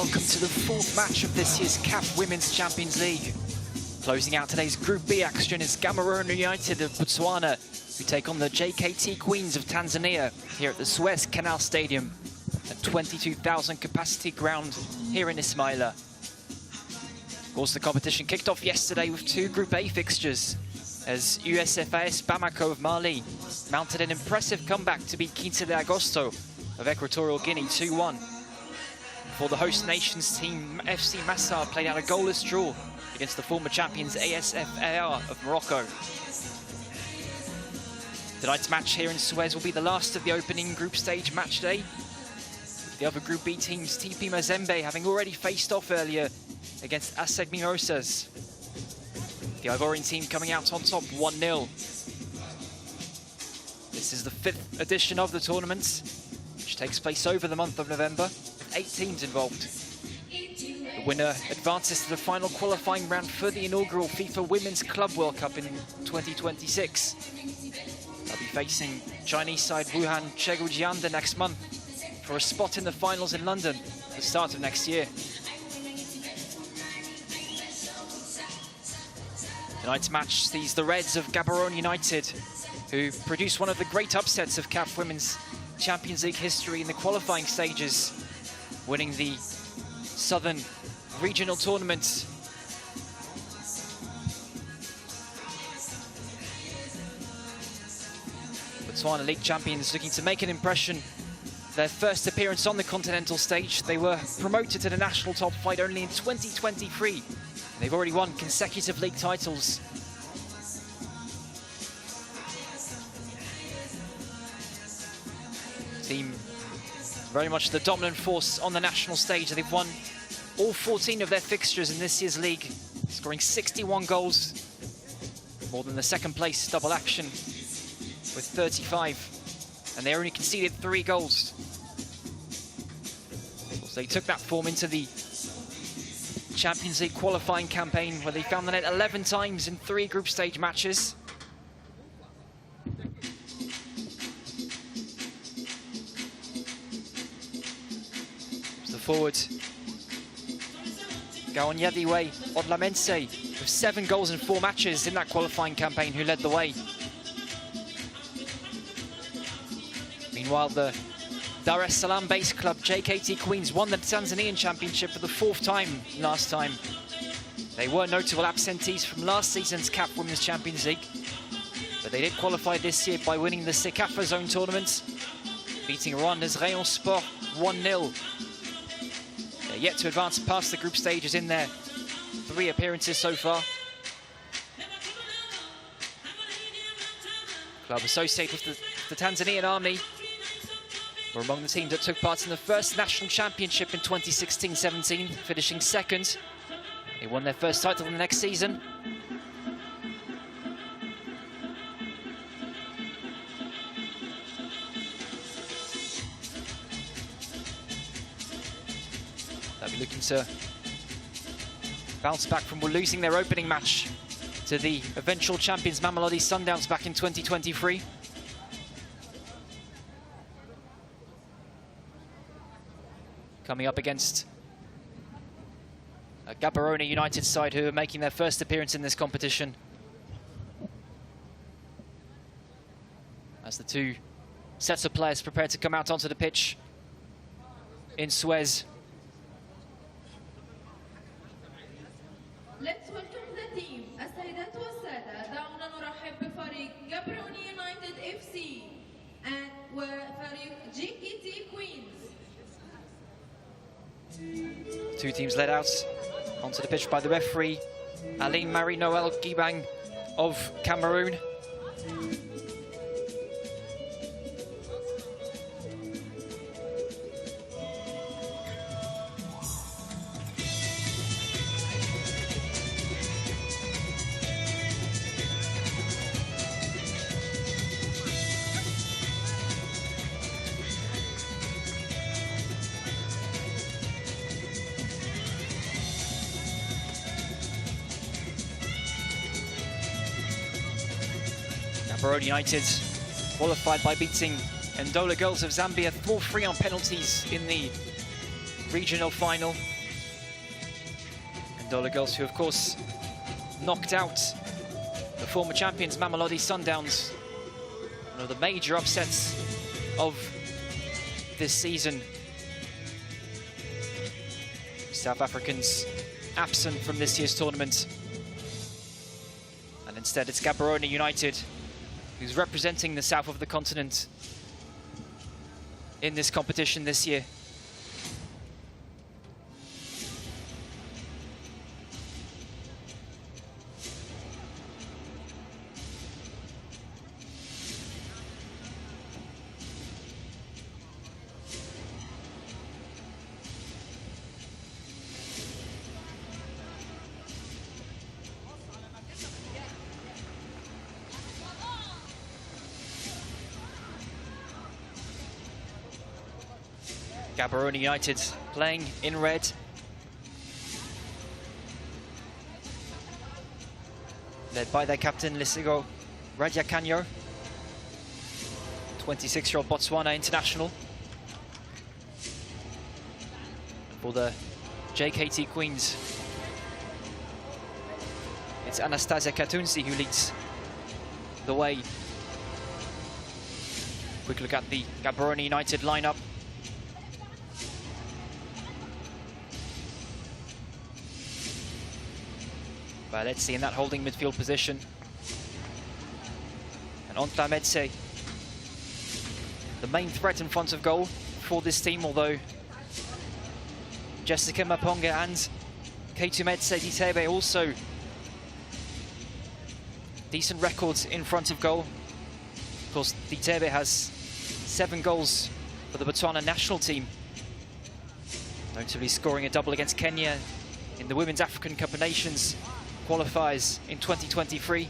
welcome to the fourth match of this year's CAF Women's Champions League. Closing out today's Group B action is Gaborone United of Botswana, who take on the JKT Queens of Tanzania here at the Suez Canal Stadium, a 22,000 capacity ground here in Ismaila. Of course, the competition kicked off yesterday with two Group A fixtures, as USFAS Bamako of Mali mounted an impressive comeback to beat 15 de Agosto of Equatorial Guinea 2-1. For the host nations team, FC Massar played out a goalless draw against the former champions ASFAR of Morocco. Tonight's match here in Suez will be the last of the opening group stage match day, with the other Group B teams, TP Mazembe, having already faced off earlier against ASEC Mimosas. The Ivorian team coming out on top 1-0. This is the 5th edition of the tournament, which takes place over the month of November, with 8 teams involved. The winner advances to the final qualifying round for the inaugural FIFA Women's Club World Cup in 2026. They'll be facing Chinese side Wuhan Chegujian the next month for a spot in the finals in London at the start of next year. Tonight's match sees the Reds of Gaborone United, who produced one of the great upsets of CAF Women's Champions League history in the qualifying stages, winning the Southern Regional Tournament. Botswana League champions looking to make an impression. Their first appearance on the continental stage. They were promoted to the national top flight only in 2023. They've already won consecutive league titles. Team very much the dominant force on the national stage. They've won all 14 of their fixtures in this year's league, scoring 61 goals, more than the second place double action with 35, and they only conceded 3 goals. So they took that form into the Champions League qualifying campaign, where they found the net 11 times in 3 group stage matches. The forward Gaonyadiwe Odlamense with 7 goals in 4 matches in that qualifying campaign, who led the way. Meanwhile, the Dar es Salaam-based club JKT Queens won the Tanzanian championship for the 4th time last time. They were notable absentees from last season's CAF Women's Champions League, but they did qualify this year by winning the CAF Zone tournament, beating Rwanda's Rayon Sport 1-0. They're yet to advance past the group stages in their 3 appearances so far. Club associated with the Tanzanian Army were among the teams that took part in the first national championship in 2016-17, finishing 2nd. They won their first title in the next season. They'll be looking to bounce back from losing their opening match to the eventual champions Mamelodi Sundowns back in 2023. Coming up against a Gaborone United side who are making their first appearance in this competition, as the 2 sets of players prepare to come out onto the pitch in Suez. Let's welcome the team. السيدات والسادة، دعونا نرحب بفريق Gaborone United FC وفريق JKT Queens. 2 teams led out onto the pitch by the referee, Aline Marie-Noël Gibang of Cameroon. Gaborone United qualified by beating Ndola Girls of Zambia 4-3 on penalties in the regional final. And Dola girls who, of course, knocked out the former champions Mamelodi Sundowns. One of the major upsets of this season. South Africans absent from this year's tournament. And instead it's Gaborone United who's representing the south of the continent in this competition this year. Gaborone United playing in red. Led by their captain, Lisigo Radyakanyo, 26-year-old Botswana international. For the JKT Queens, it's Anastasia Katunzi who leads the way. Quick look at the Gaborone United lineup. Let's in that holding midfield position. And Ontla Medse, the main threat in front of goal for this team, although Jessica Maponga and Ketu Medse Ditebe also decent records in front of goal. Of course, Ditebe has 7 goals for the Botswana national team, notably scoring a double against Kenya in the Women's African Cup of Nations qualifiers in 2023.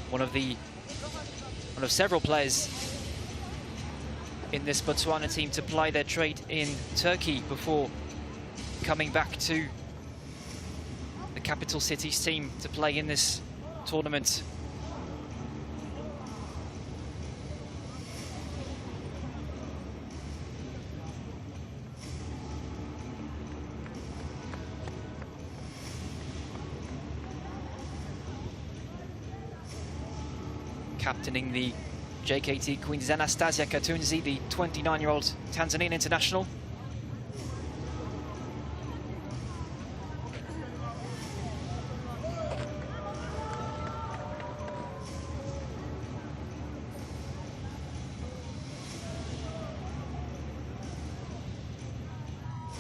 One of several players in this Botswana team to ply their trade in Turkey before coming back to the capital city's team to play in this tournament. Captaining the JKT Queens, Anastasia Katunzi, the 29-year-old Tanzanian international.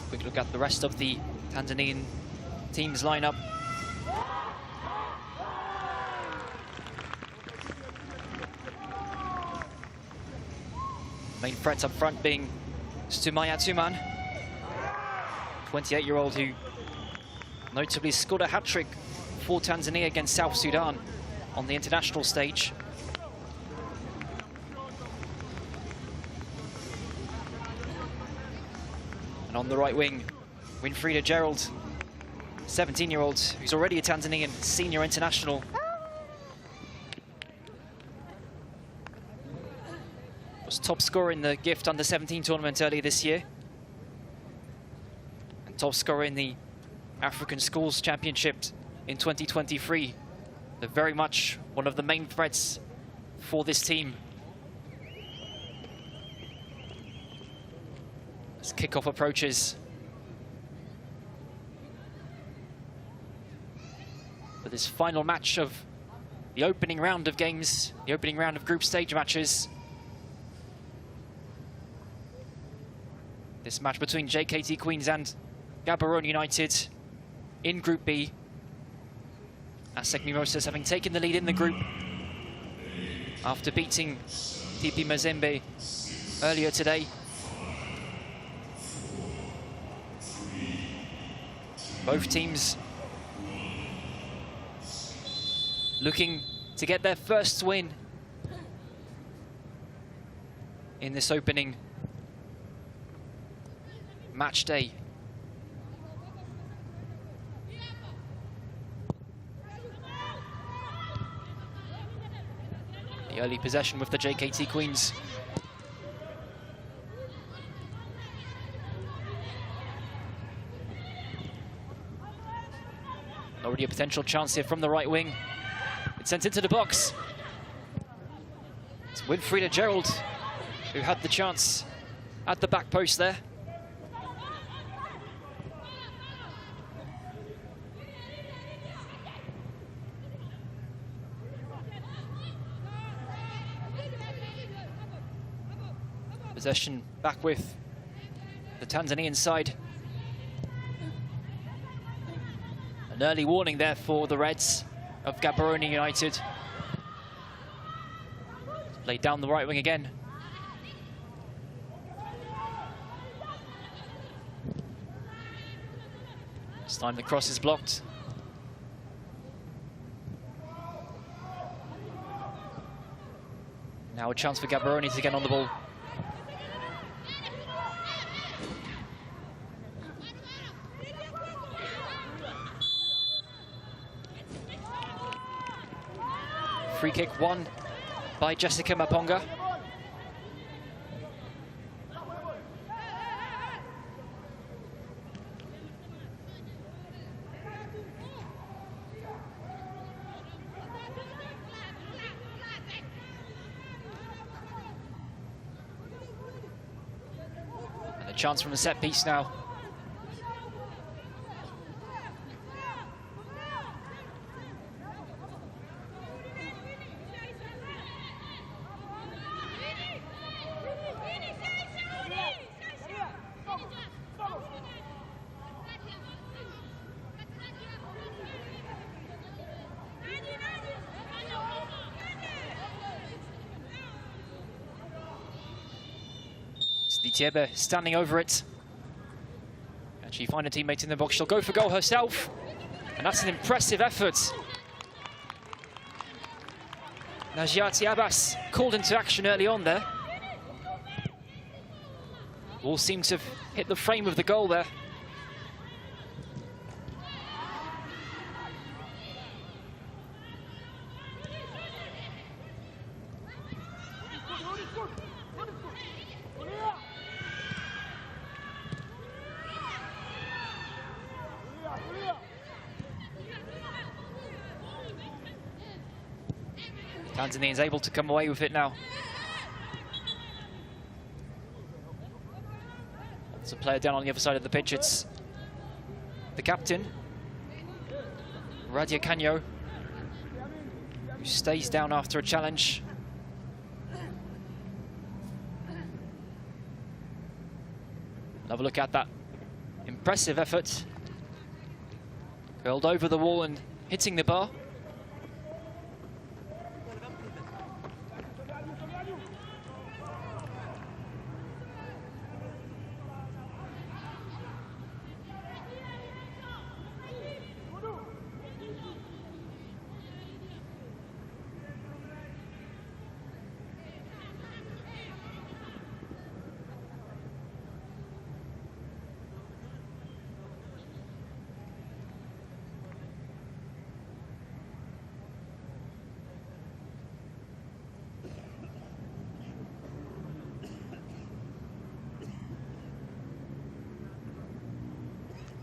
Quick look at the rest of the Tanzanian team's lineup. Main threats up front being Stumaya Tuman, 28-year-old who notably scored a hat-trick for Tanzania against South Sudan on the international stage. And on the right wing, Winfrieda Gerald, 17-year-old who's already a Tanzanian senior international. Was top scorer in the Gift Under-17 tournament earlier this year. And top scorer in the African Schools Championship in 2023. They're very much one of the main threats for this team. As kickoff approaches. For this final match of the opening round of games, the opening round of group stage matches. This match between JKT Queens and Gaborone United in Group B. ASEC Mimosas having taken the lead in the group after beating TP Mazembe earlier today. Both teams looking to get their first win in this opening match day. The early possession with the JKT Queens. Already a potential chance here from the right wing. It's sent into the box. It's Winfrieda Gerald who had the chance at the back post there. Possession back with the Tanzanian side. An early warning there for the Reds of Gaborone United. Played down the right wing again. This time the cross is blocked. Now a chance for Gaborone to get on the ball. Free kick won by Jessica Maponga. And a chance from a set piece now. Tiebe standing over it. Can she find a teammate in the box? She'll go for goal herself. And that's an impressive effort. Najiati Abbas called into action early on there. Ball seemed to have hit the frame of the goal there. Tanzanian's able to come away with it now. There's a player down on the other side of the pitch. It's the captain, Radia Canyo, who stays down after a challenge. Have a look at that impressive effort. Curled over the wall and hitting the bar.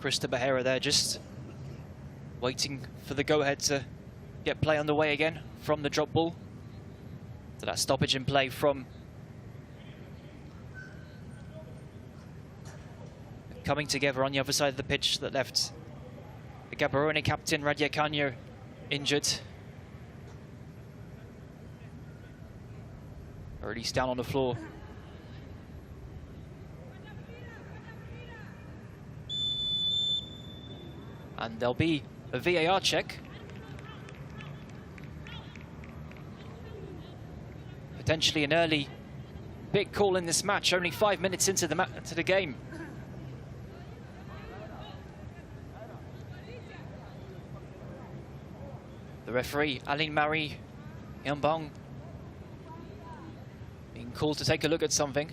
Krista Bahera there just waiting for the go-ahead to get play underway again from the drop ball. So that stoppage in play from coming together on the other side of the pitch that left the Gaborone captain Radia Canyo injured. Or at least down on the floor. And there'll be a VAR check. Potentially an early big call in this match, only 5 minutes into the game. The referee, Aline Marie Yambong, being called to take a look at something.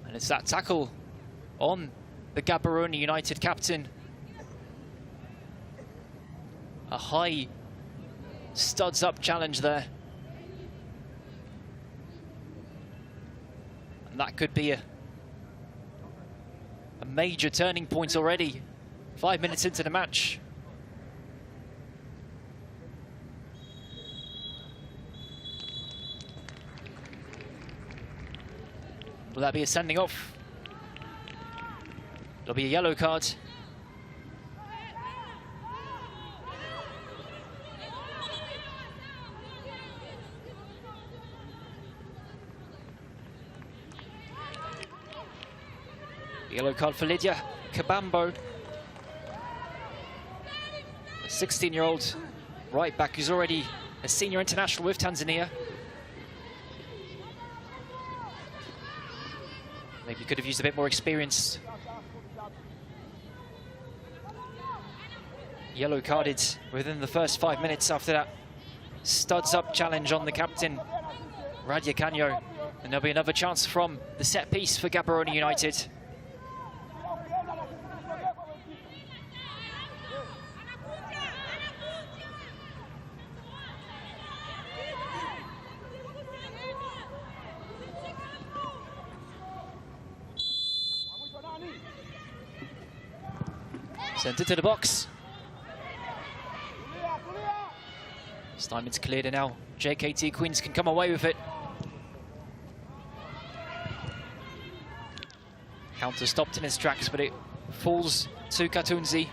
And it's that tackle on the Gaborone United captain. A high studs up challenge there. And that could be a major turning point already 5 minutes into the match. Will that be a sending off? It'll be a yellow card. Yellow card for Lydia Kabambo. A 16-year-old right back who's already a senior international with Tanzania. Maybe could have used a bit more experience. Yellow carded within the first 5 minutes after that studs up challenge on the captain, Radia Canyo. And there'll be another chance from the set piece for Gaborone United. Sent it to the box. Steinman's cleared and now JKT Queens can come away with it. Counter stopped in its tracks, but it falls to Katunzi.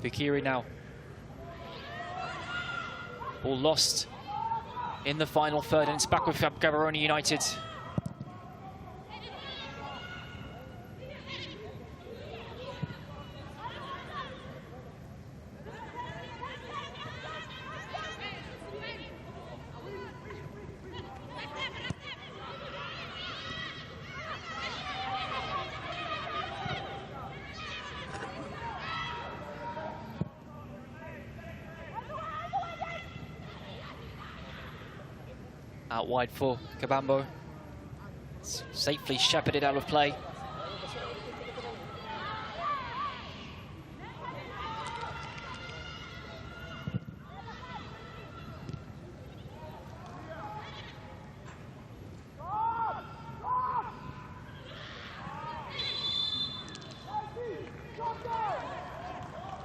Fikiri now. Ball lost in the final third, and it's back with Gaborone United. Out wide for Kabambo. It's safely shepherded out of play.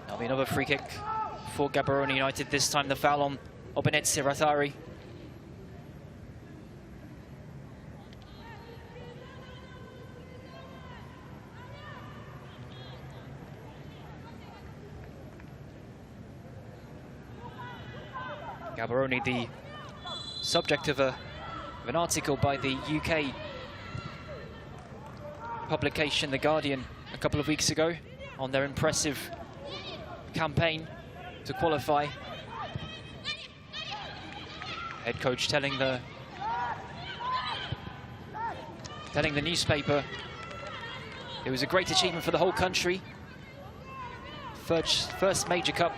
There'll be another free kick for Gaborone United, this time the foul on Obenetsi Rathari. Gaborone, the subject of an article by the UK publication The Guardian a couple of weeks ago on their impressive campaign to qualify. Head coach telling the newspaper it was a great achievement for the whole country. First major cup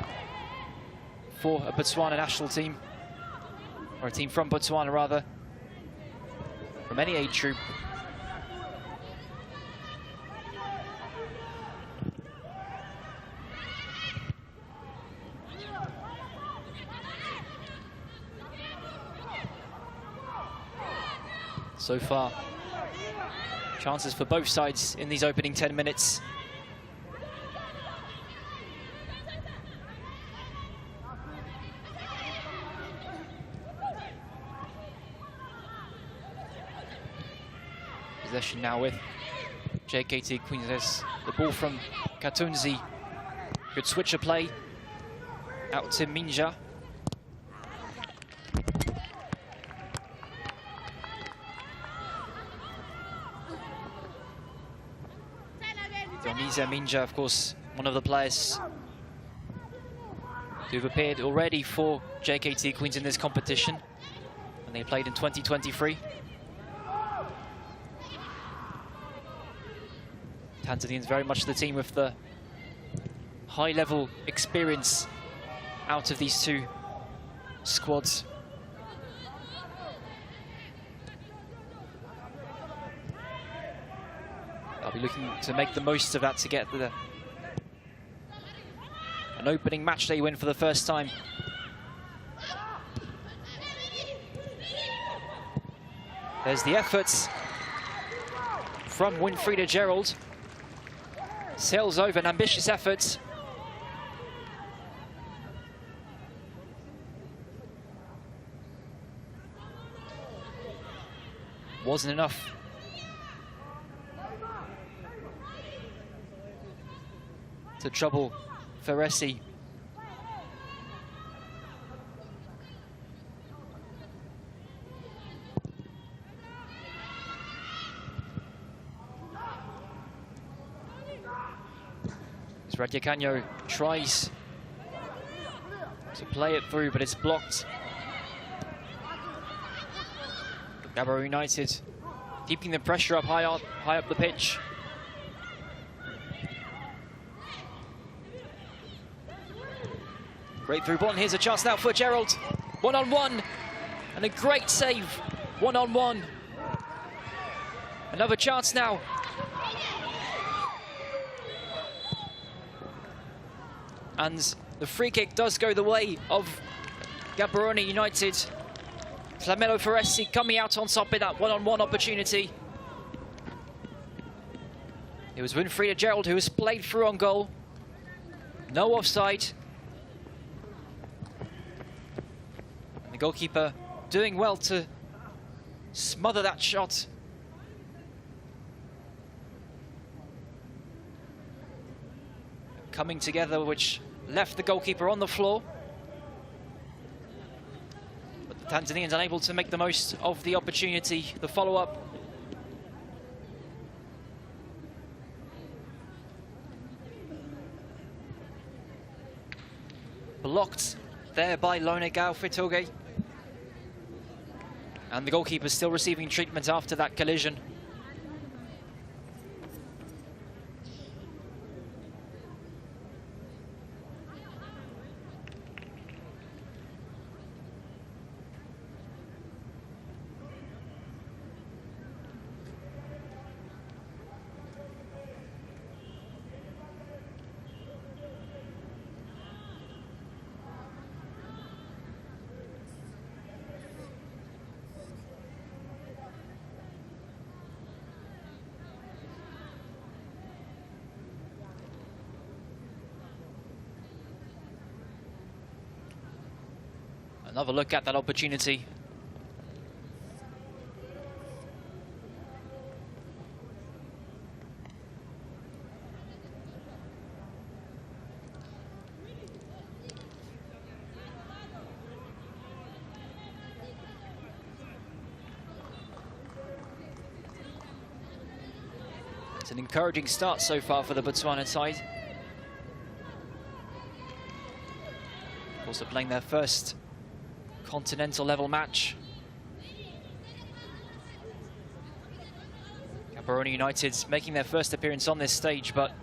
for a Botswana national team, or a team from Botswana rather, from any age group. So far, chances for both sides in these opening 10 minutes. Possession now with JKT Queens. There's the ball from Katunzi. Good switcher play out to Minja. Doniza Minja, of course, one of the players who've appeared already for JKT Queens in this competition, and they played in 2023. Tanzanians very much the team with the high-level experience out of these two squads. They'll be looking to make the most of that to get an opening match day win for the first time. There's the efforts. from Winfrieda Gerald. Sails over an ambitious effort. Wasn't enough. To trouble Feresi. As Radyakanyo tries to play it through, but it's blocked. Gaborone United keeping the pressure up high up the pitch. Great through ball. Here's a chance now for Gerald. One-on-one, and a great save. One-on-one. Another chance now. And the free kick does go the way of Gaborone United. Flamelo Feresi coming out on top in that one-on-one opportunity. It was Winfrieda Gerald who was played through on goal. No offside. And the goalkeeper doing well to smother that shot. Coming together, which left the goalkeeper on the floor. But the Tanzanians unable to make the most of the opportunity. The follow-up. Blocked there by Lone Gaufitoge. And the goalkeeper still receiving treatment after that collision. Another look at that opportunity. It's an encouraging start so far for the Botswana side. Also playing their first continental level match. Gaborone United's making their first appearance on this stage, but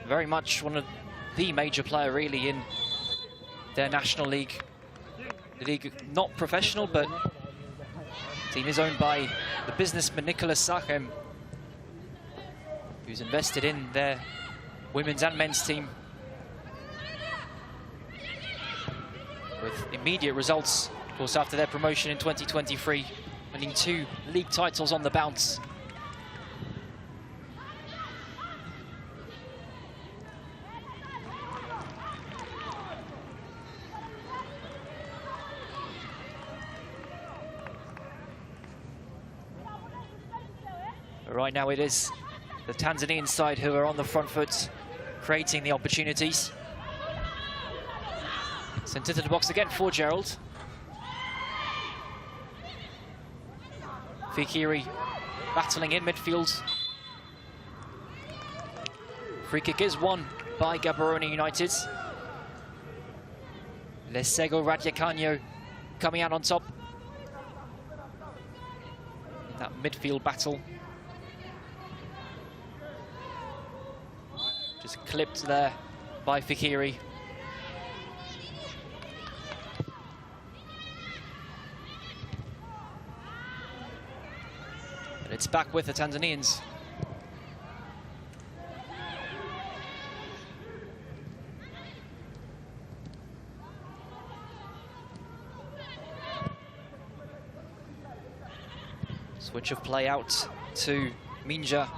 very much one of the major player really in their national league. The league not professional, but the team is owned by the businessman Nicholas Sachem, who's invested in their women's and men's team. With immediate results, of course, after their promotion in 2023, winning 2 league titles on the bounce. But right now it is the Tanzanian side who are on the front foot, creating the opportunities. Sent into the box again for Gerald. Fikiri battling in midfield. Free kick is won by Gaborone United. Lesego Radyakanyo coming out on top in that midfield battle. Just clipped there by Fikiri. It's back with the Tanzanians. Switch of play out to Minja.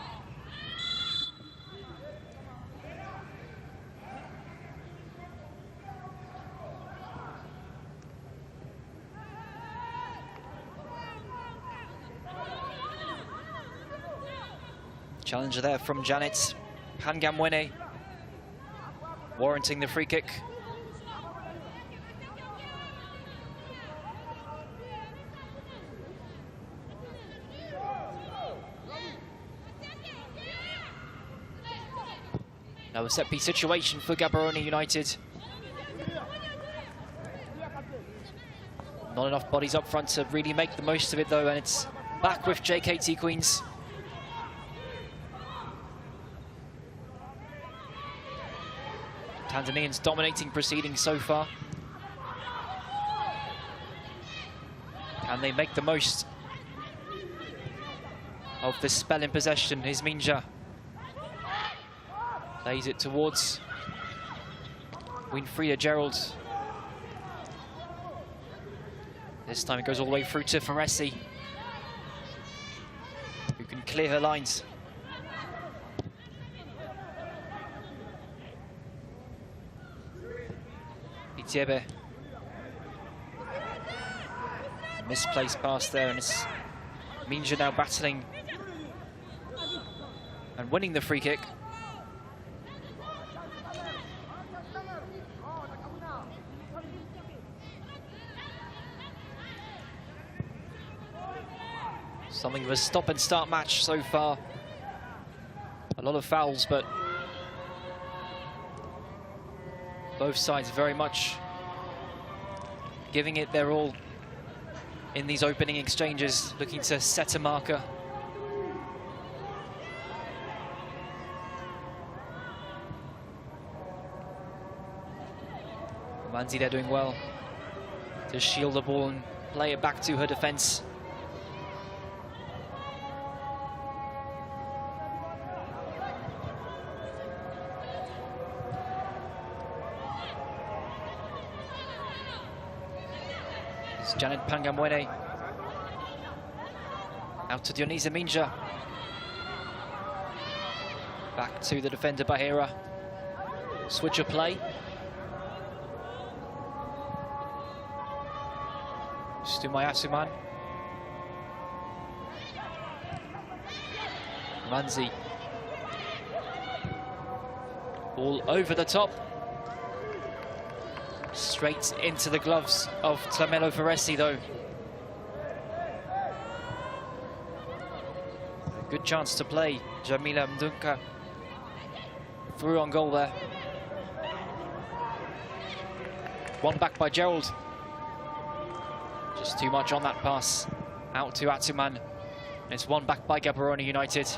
Challenger there from Janet Pangamwene, warranting the free kick. Now a set-piece situation for Gaborone United. Not enough bodies up front to really make the most of it though, and it's back with JKT Queens. Tanzanians dominating proceedings so far. Can they make the most of this spell in possession? Is Minja. Plays it towards Winfrida Gerald. This time it goes all the way through to Faresi, who can clear her lines. Itiebe. Misplaced pass there, and it's Minja now battling and winning the free kick. Something of a stop-and-start match so far. A lot of fouls, but both sides very much giving it their all in these opening exchanges, looking to set a marker. Manzi there doing well to shield the ball and play it back to her defence. Janet Pangamwene out to Dionisa Minja. Back to the defender Bahira. Switch of play. Stumai Asuman. Manzi. Ball over the top. Straight into the gloves of Tlamelo Faresi though. Good chance to play. Jamila Mdunka through on goal there. One back by Gerald. Just too much on that pass. Out to Atuman. It's one back by Gaborone United.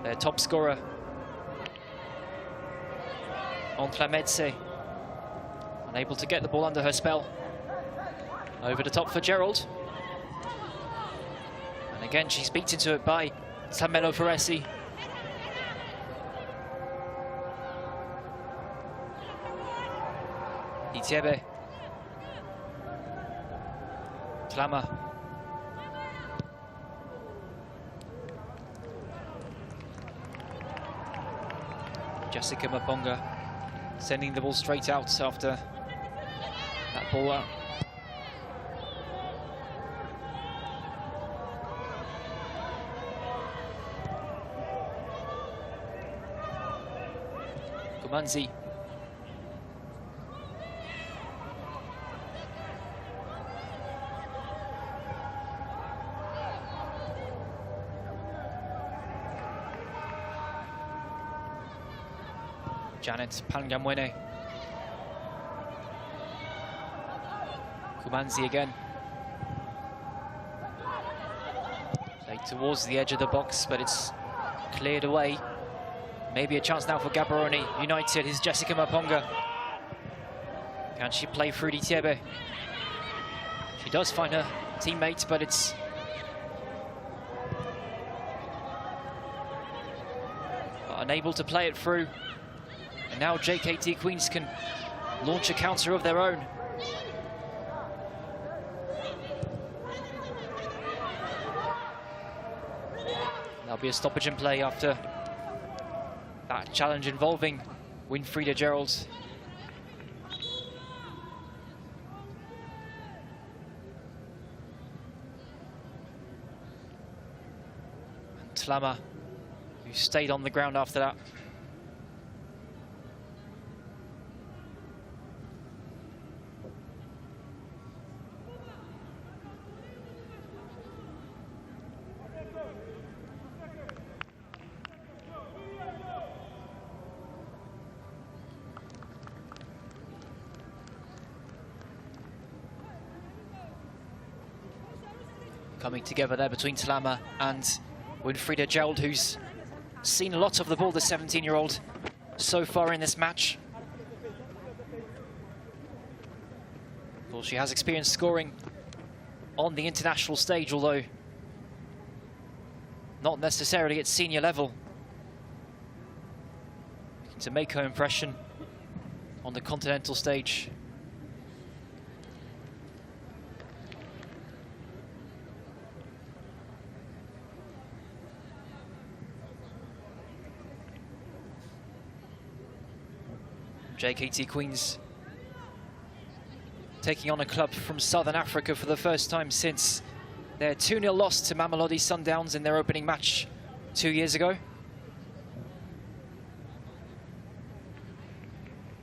Their top scorer on Tlamedse, unable to get the ball under her spell. Over the top for Gerald. And again, she's beaten to it by Tlamelo Faresi. Itiebe. Tlama. Jessica Maponga sending the ball straight out after that ball out. Kumanzi. Janet Pangamwene. Kumanzi again. Played towards the edge of the box, but it's cleared away. Maybe a chance now for Gaborone United. Is Jessica Maponga. Can she play through Itiebe? She does find her teammate, but it's unable to play it through. And now JKT Queens can launch a counter of their own. There'll be a stoppage in play after that challenge involving Winfrieda Gerald. And Tlama, who stayed on the ground after that. Coming together there between Tlama and Winfrieda Gerald, who's seen a lot of the ball, the 17-year-old, so far in this match. Well, she has experience scoring on the international stage, although not necessarily at senior level. Looking to make her impression on the continental stage. JKT Queens taking on a club from Southern Africa for the first time since their 2-0 loss to Mamelodi Sundowns in their opening match 2 years ago.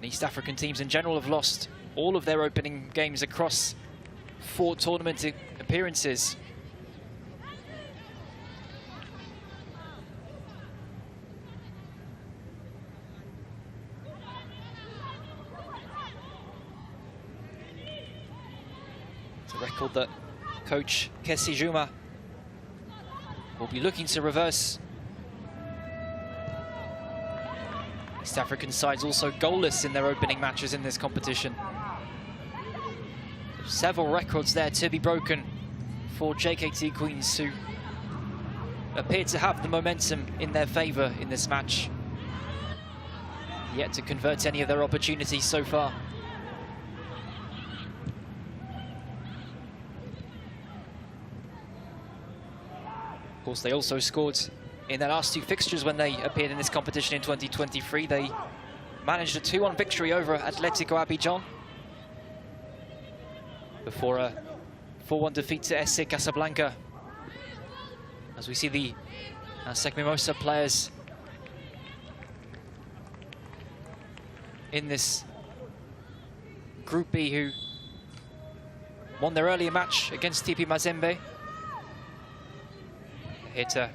East African teams in general have lost all of their opening games across 4 tournament appearances. Record that coach Kesi Juma will be looking to reverse. East African sides also goalless in their opening matches in this competition. Several records there to be broken for JKT Queens, who appear to have the momentum in their favour in this match. Yet to convert any of their opportunities so far. Of course, they also scored in their last 2 fixtures when they appeared in this competition in 2023. They managed a 2-1 victory over Atletico Abidjan before a 4-1 defeat to SC Casablanca. As we see the Sec Mimosa players in this Group B who won their earlier match against TP Mazembe. Here to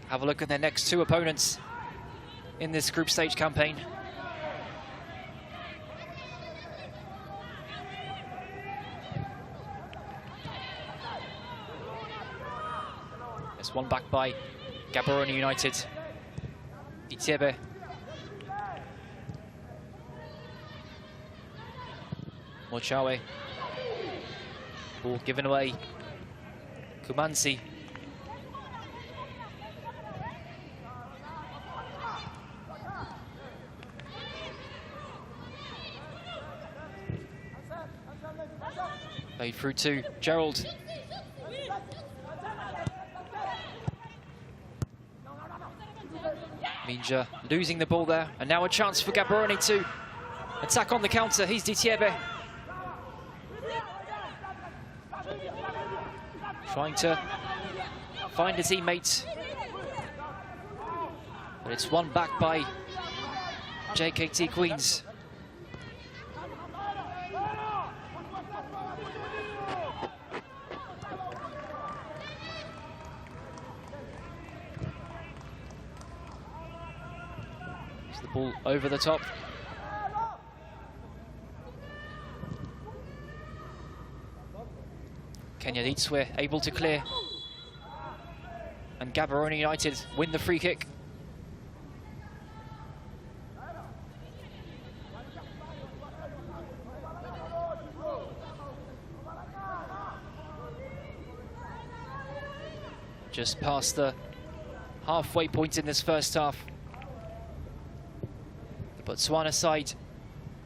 have a look at their next 2 opponents in this group stage campaign. There's one back by Gaborone United. Itiebe. Mochawe. Ball given away. Kumansi. Played through to Gerald. Minja losing the ball there, and now a chance for Gaborone to attack on the counter. He's Ditiebe. Trying to find a teammate. But it's won back by JKT Queens. Ball over the top. Kenya Ditswe able to clear. And Gaborone United win the free kick. Just past the halfway point in this first half. The Botswana side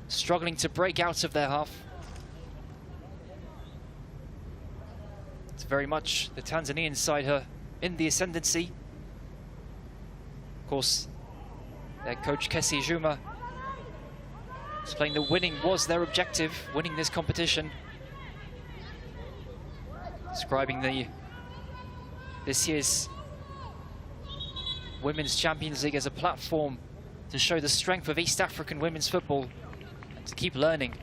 struggling to break out of their half. It's very much the Tanzanian side in the ascendancy. Of course, their coach Kessie Juma explained that winning was their objective, winning this competition. Describing this year's Women's Champions League as a platform to show the strength of East African women's football and to keep learning.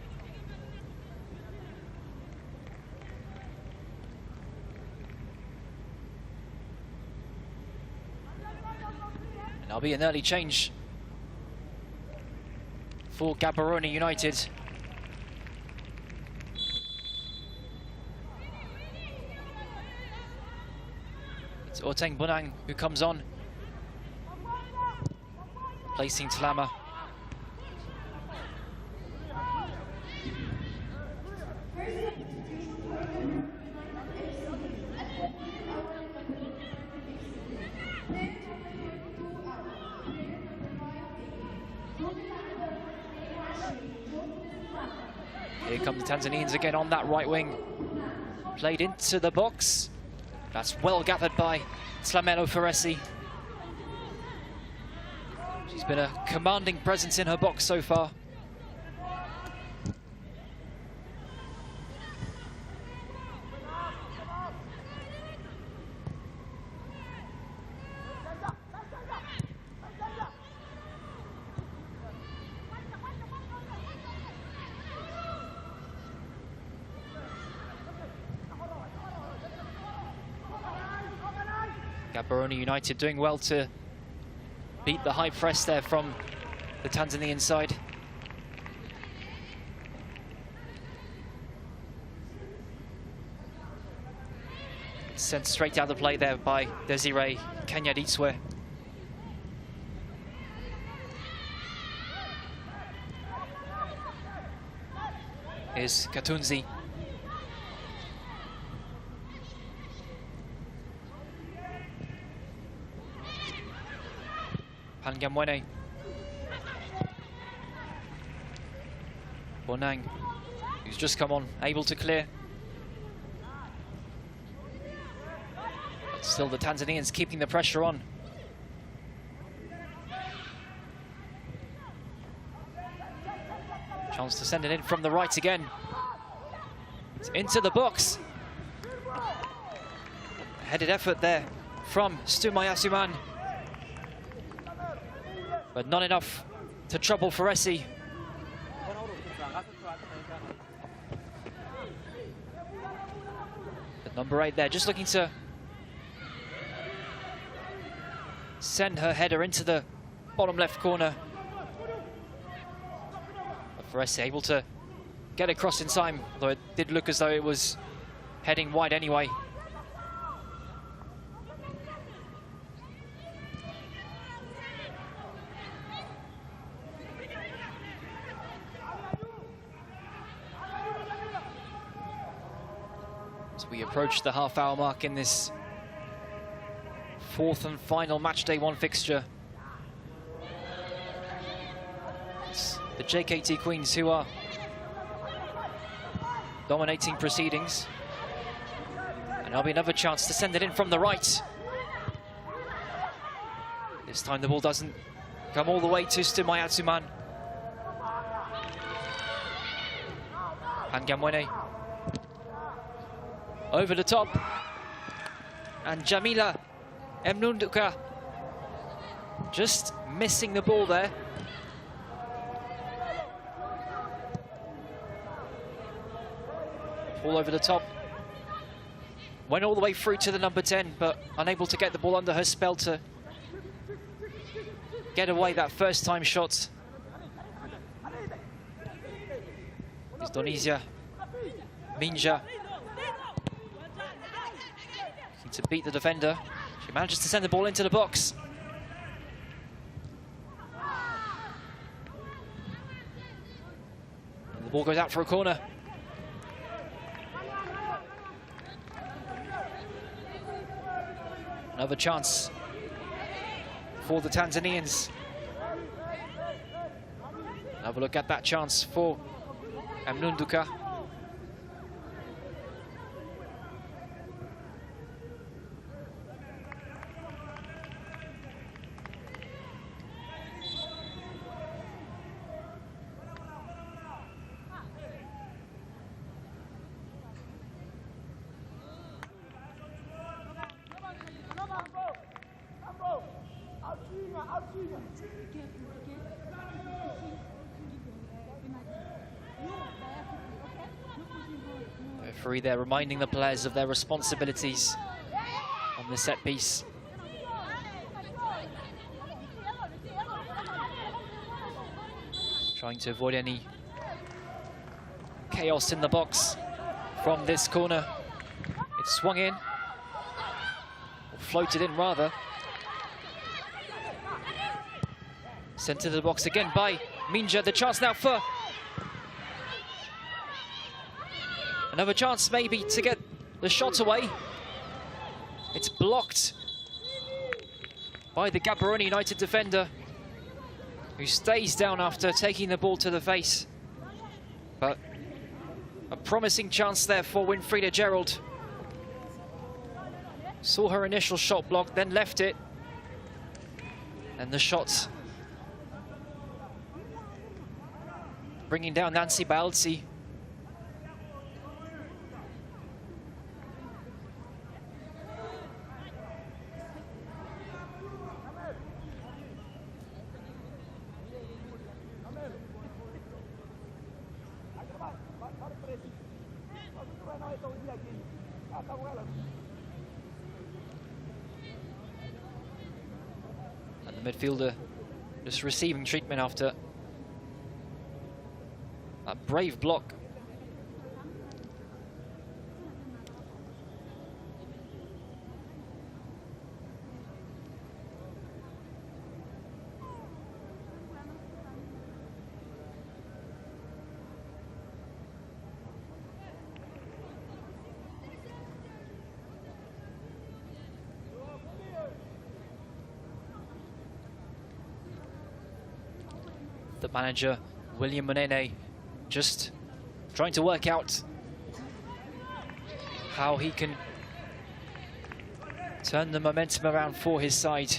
And there'll be an early change for Gaborone United. It's Oteng Bonang who comes on, placing Tlama. Here come the Tanzanians again on that right wing. Played into the box. That's well gathered by Tlamelo Feresi. She's been a commanding presence in her box so far. Gaborone United doing well to beat the high press there from the Tanzanian side. Sent straight out of the play there by Desiree Kanyaditswe. Here's Katunzi. Pangamwene. Bonang, who's just come on, able to clear. But still the Tanzanians keeping the pressure on. Chance to send it in from the right again. It's into the box. Headed effort there from Stumaya Suman. But not enough to trouble Feresi. But number 8 there, just looking to send her header into the bottom left corner. But Feresi able to get across in time, although it did look as though it was heading wide anyway. We approach the half-hour mark in this 4th and final match day 1 fixture. It's the JKT Queens who are dominating proceedings. And there'll be another chance to send it in from the right. This time the ball doesn't come all the way to Stumaya Suman. Pangamwene. Over the top, and Jamila Mnunduka just missing the ball there. Ball over the top, went all the way through to the number 10, but unable to get the ball under her spell to get away that first time shot. It's Donisia Minja to beat the defender. She manages to send the ball into the box. And the ball goes out for a corner. Another chance for the Tanzanians. Have a look at that chance for Mnunduka. Referee there reminding the players of their responsibilities on the set piece. Trying to avoid any chaos in the box from this corner. It's swung in, or floated in rather. Sent to the box again by Minja. The chance now for another chance maybe to get the shot away. It's blocked by the Gaborone United defender, who stays down after taking the ball to the face. But a promising chance there for Winfrieda Gerald. Saw her initial shot blocked, then left it. And the shot bringing down Nancy Balzi. And the midfielder just receiving treatment after a brave block. The manager, William Monene, just trying to work out how he can turn the momentum around for his side.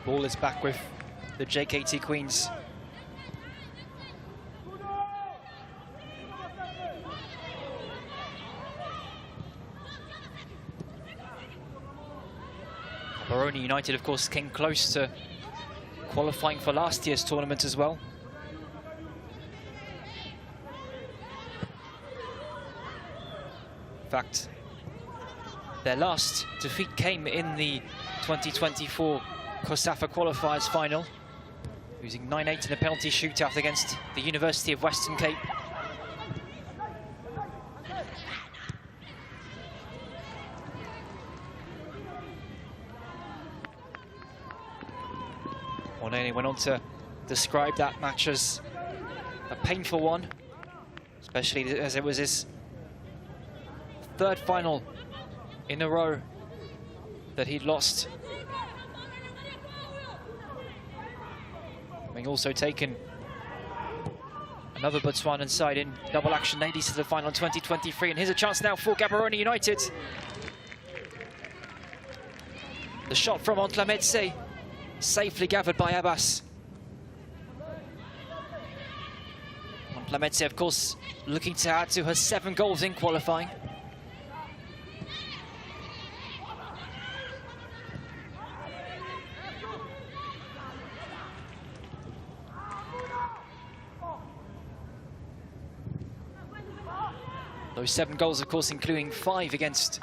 Ball is back with the JKT Queens. Gaborone United, of course, came close to qualifying for last year's tournament as well. In fact, their last defeat came in the 2024 COSAFA qualifiers final, losing 9-8 in a penalty shootout against the University of Western Cape. Monene went on to describe that match as a painful one, especially as it was his third final in a row that he'd lost. Having also taken another Botswanan side in double action ladies to the final in 2023. And here's a chance now for Gaborone United. The shot from Ontlametse, safely gathered by Abbas. Ontlametse, of course, looking to add to her 7 goals in qualifying. Those 7 goals, of course, including 5 against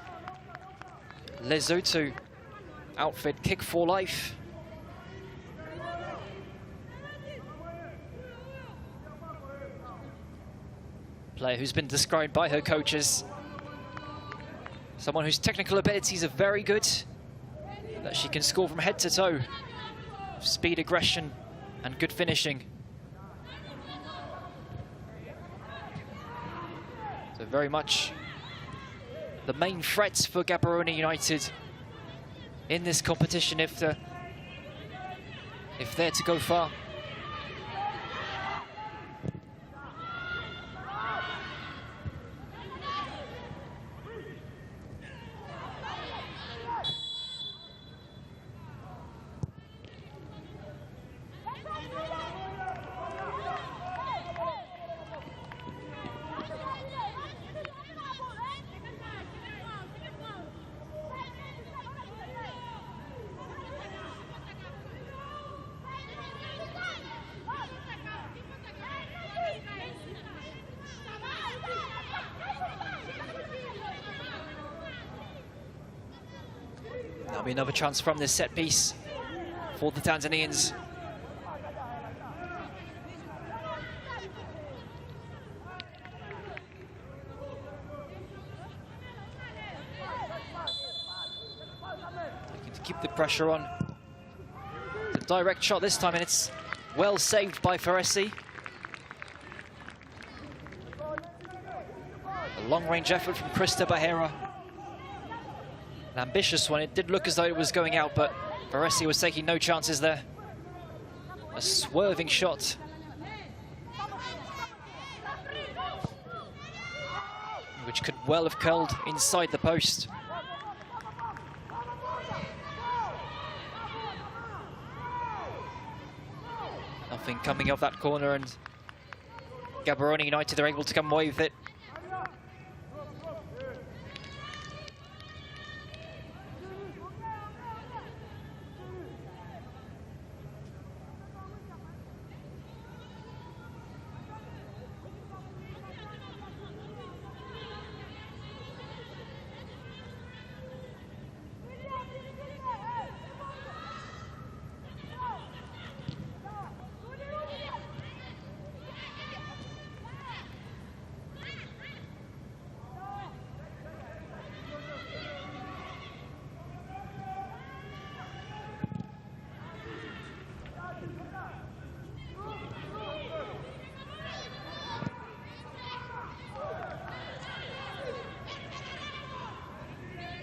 Lesotho outfit Kick for Life. Player who's been described by her coaches, someone whose technical abilities are very good, that she can score from head to toe. Speed, aggression, and good finishing. So very much the main threats for Gaborone United in this competition if they're to go far. That'll be another chance from this set piece for the Tanzanians. Looking to keep the pressure on. The direct shot this time, and it's well saved by Faresi. A long-range effort from Krista Bahera. An ambitious one. It did look as though it was going out, but Faresi was taking no chances there. A swerving shot. Which could well have curled inside the post. Nothing coming off that corner, and Gaborone United are able to come away with it.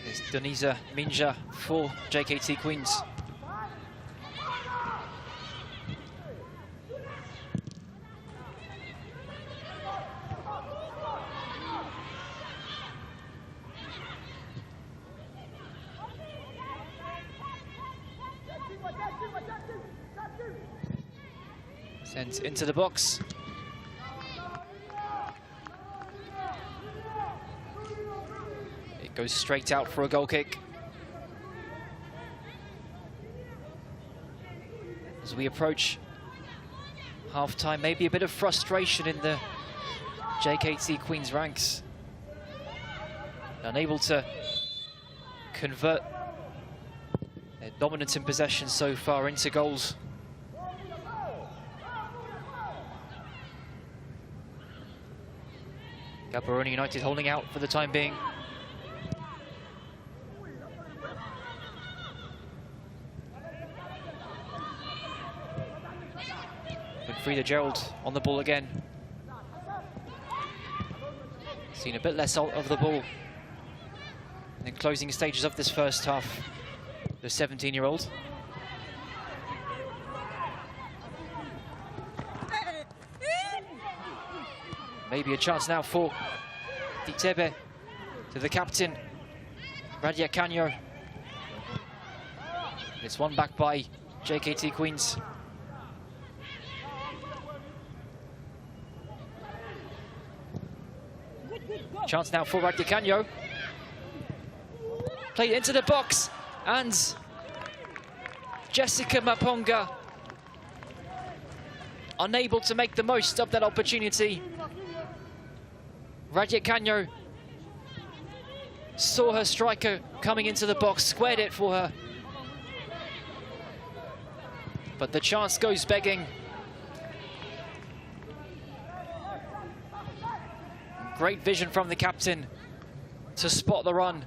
It's Denisa Minja for JKT Queens. Sent into the box. Goes straight out for a goal kick. As we approach half-time, maybe a bit of frustration in the JKT Queens ranks. Unable to convert their dominance in possession so far into goals. Gaborone United holding out for the time being. Frida Gerald on the ball again. Seen a bit less of the ball in the closing stages of this first half. The 17-year-old. Maybe a chance now for Ditebe, to the captain, Radia Canyo. It's won back by JKT Queens. Chance now for Radia Canyo. Played into the box, and Jessica Maponga unable to make the most of that opportunity. Radia Canyo saw her striker coming into the box, squared it for her. But the chance goes begging. Great vision from the captain to spot the run.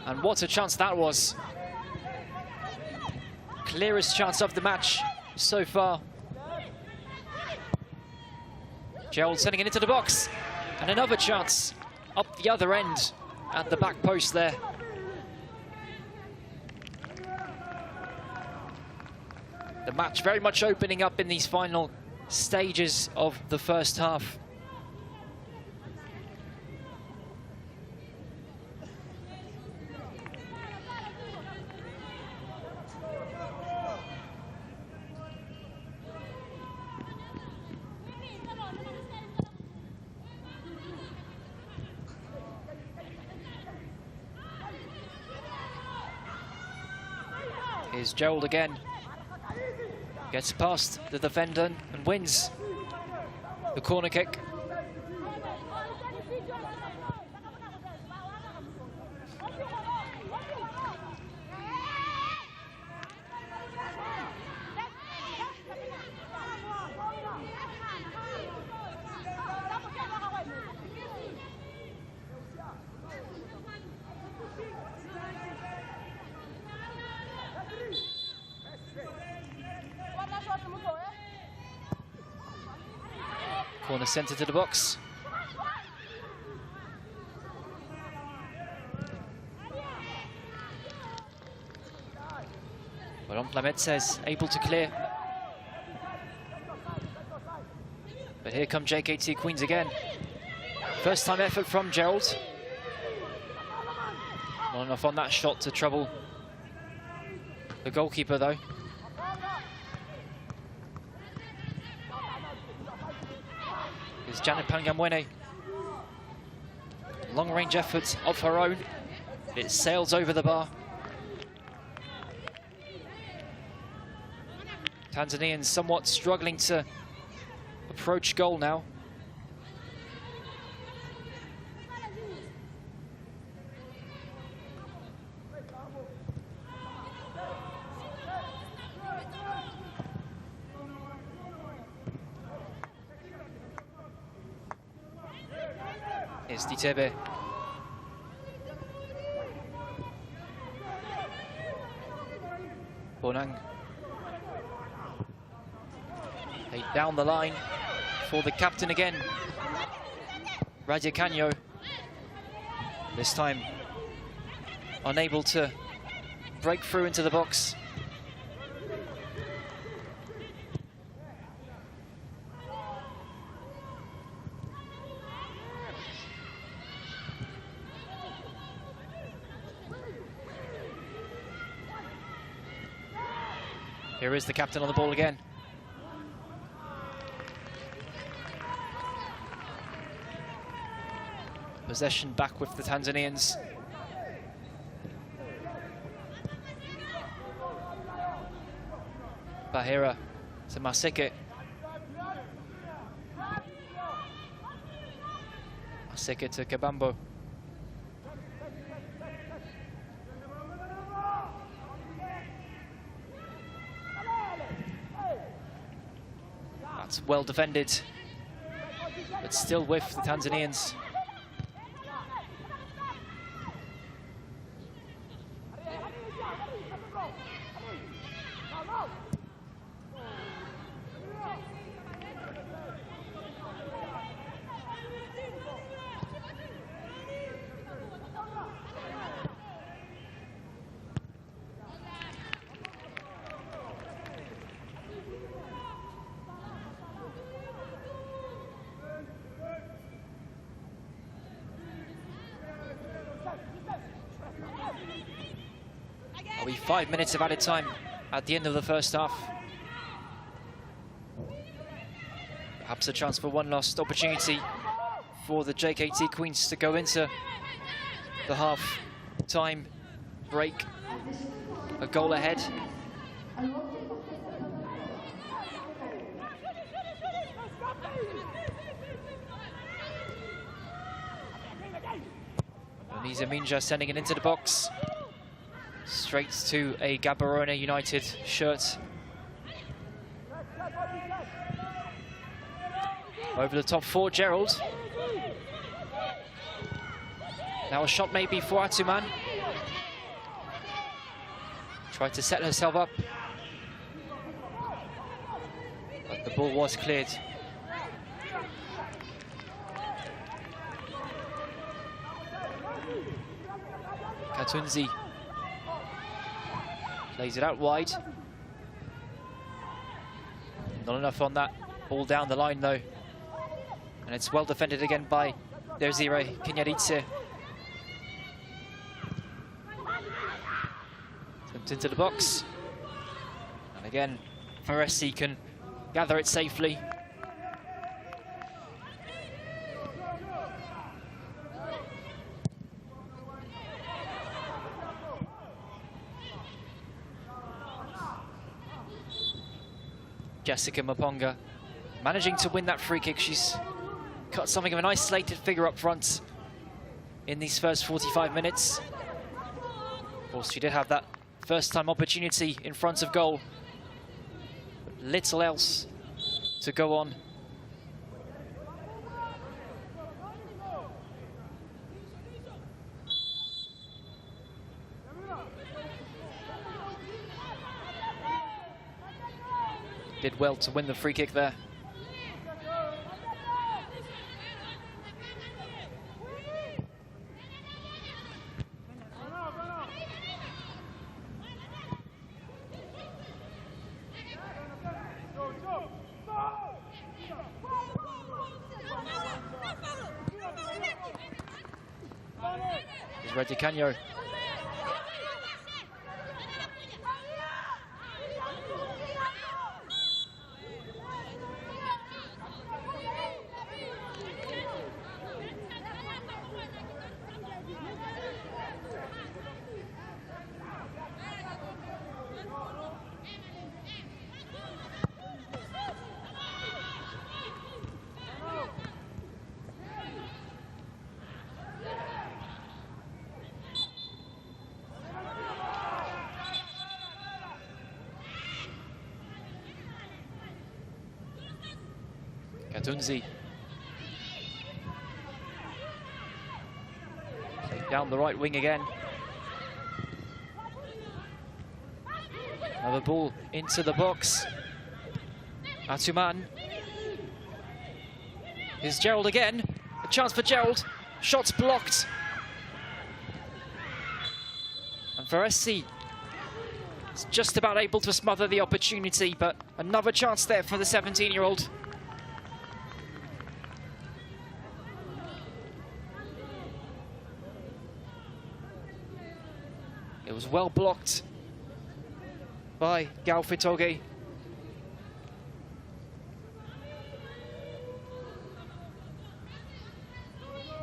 And what a chance that was. Clearest chance of the match so far. Gerald sending it into the box. And another chance up the other end at the back post there. The match very much opening up in these final stages of the first half. Here's Gerald again. Gets past the defender and wins the corner kick. Corner centre to the box. Well, Lamed says able to clear. But here come JKT Queens again. First time effort from Gerald. Not enough on that shot to trouble the goalkeeper though. Is Janet Pangamwene. Long range effort of her own. It sails over the bar. Tanzanians somewhat struggling to approach goal now. Here's Ditebe. Bonang. Down the line for the captain again. Raja Canyo. This time unable to break through into the box. Here is the captain on the ball again. Possession back with the Tanzanians. Bahira to Maseke. Maseke to Kabambo. That's well defended, but still with the Tanzanians. Will be 5 minutes of added time at the end of the first half. Perhaps a chance for one last opportunity for the JKT Queens to go into the half-time break. A goal ahead. Anisa Minja sending it into the box. Straight to a Gaborone United shirt. Over the top for Gerald. Now a shot maybe for Atuman. Tried to set herself up, but the ball was cleared. Katunzi plays it out wide. Not enough on that ball down the line though. And it's well defended again by Desire Kinyaritse. Slipped into the box. And again, Faresi can gather it safely. Jessica Maponga managing to win that free kick. She's cut something of an isolated figure up front in these first 45 minutes. Of course, she did have that first-time opportunity in front of goal. But little else to go on. Did well to win the free kick there. Here's Reddy Canyo. Katunzi. Down the right wing again. Another ball into the box. Atuman. Here's Gerald again. A chance for Gerald. Shots blocked. And Faresi is just about able to smother the opportunity, but another chance there for the 17-year-old. It was well blocked by Gaufitoge.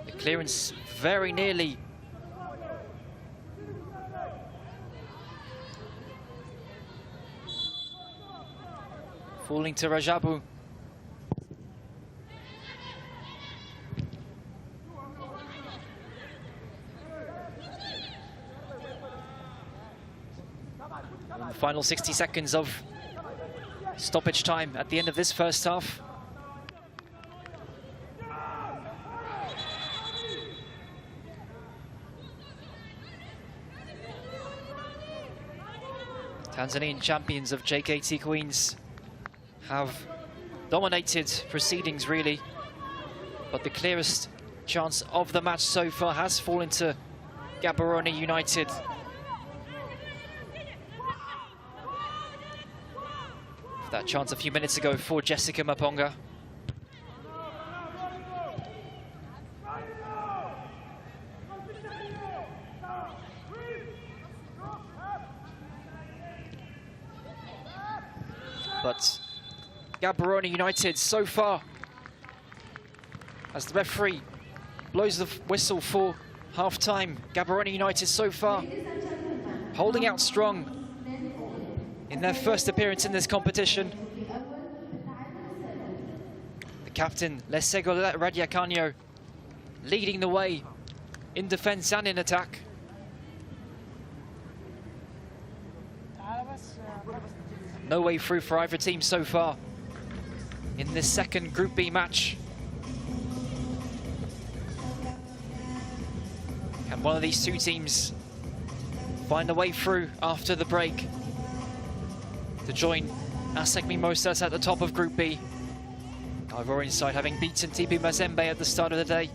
The clearance very nearly falling to Rajabu. The final 60 seconds of stoppage time at the end of this first half. Tanzanian champions of JKT Queens have dominated proceedings really, but the clearest chance of the match so far has fallen to Gaborone United. That chance a few minutes ago for Jessica Maponga. But Gaborone United so far, as the referee blows the whistle for half-time, Gaborone United so far holding out strong in their first appearance in this competition. The captain, Lesego Radiacanyo, leading the way in defense and in attack. No way through for either team so far in this second Group B match. Can one of these two teams find a way through after the break to join ASEC Mimosas at the top of Group B? Ivorian side having beaten TP Mazembe at the start of the day.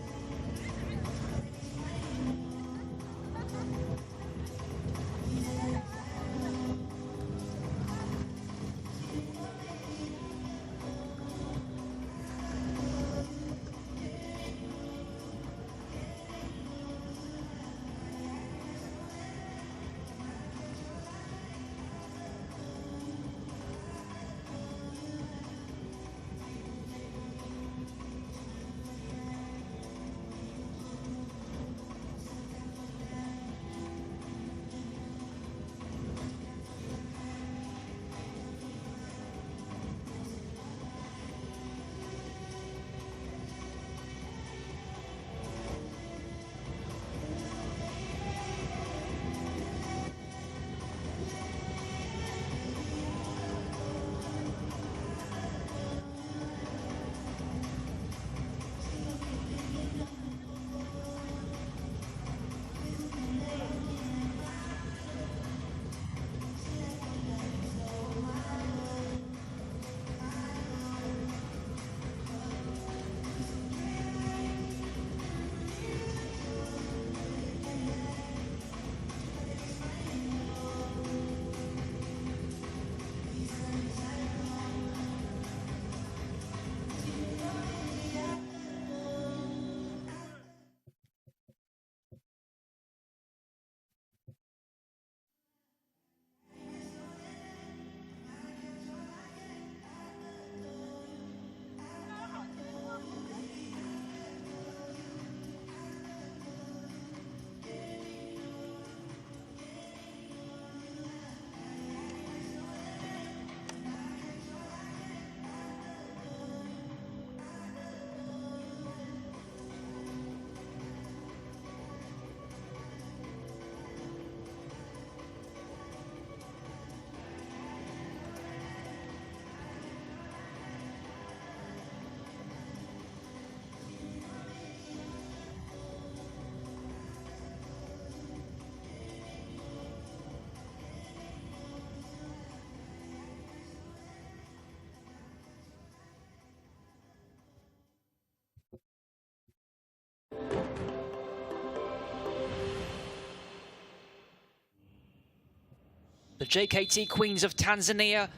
JKT Queens of Tanzania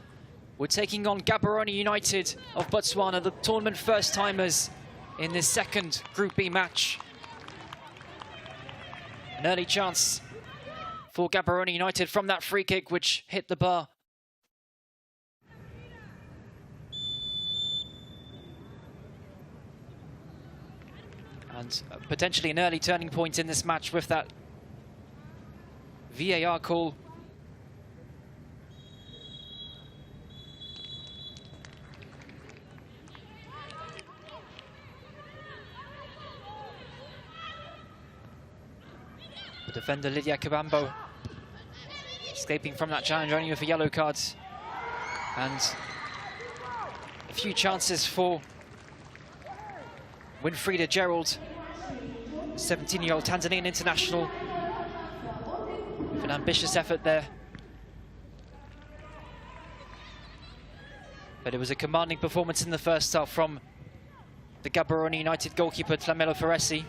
were taking on Gaborone United of Botswana, the tournament first-timers in this second Group B match. An early chance for Gaborone United from that free kick which hit the bar. And potentially an early turning point in this match with that VAR call. The defender Lydia Kabambo escaping from that challenge only with a yellow card. And a few chances for Winfrieda Gerald, 17-year-old Tanzanian international, with an ambitious effort there. But it was a commanding performance in the first half from the Gaborone United goalkeeper Tlamelo Faresi.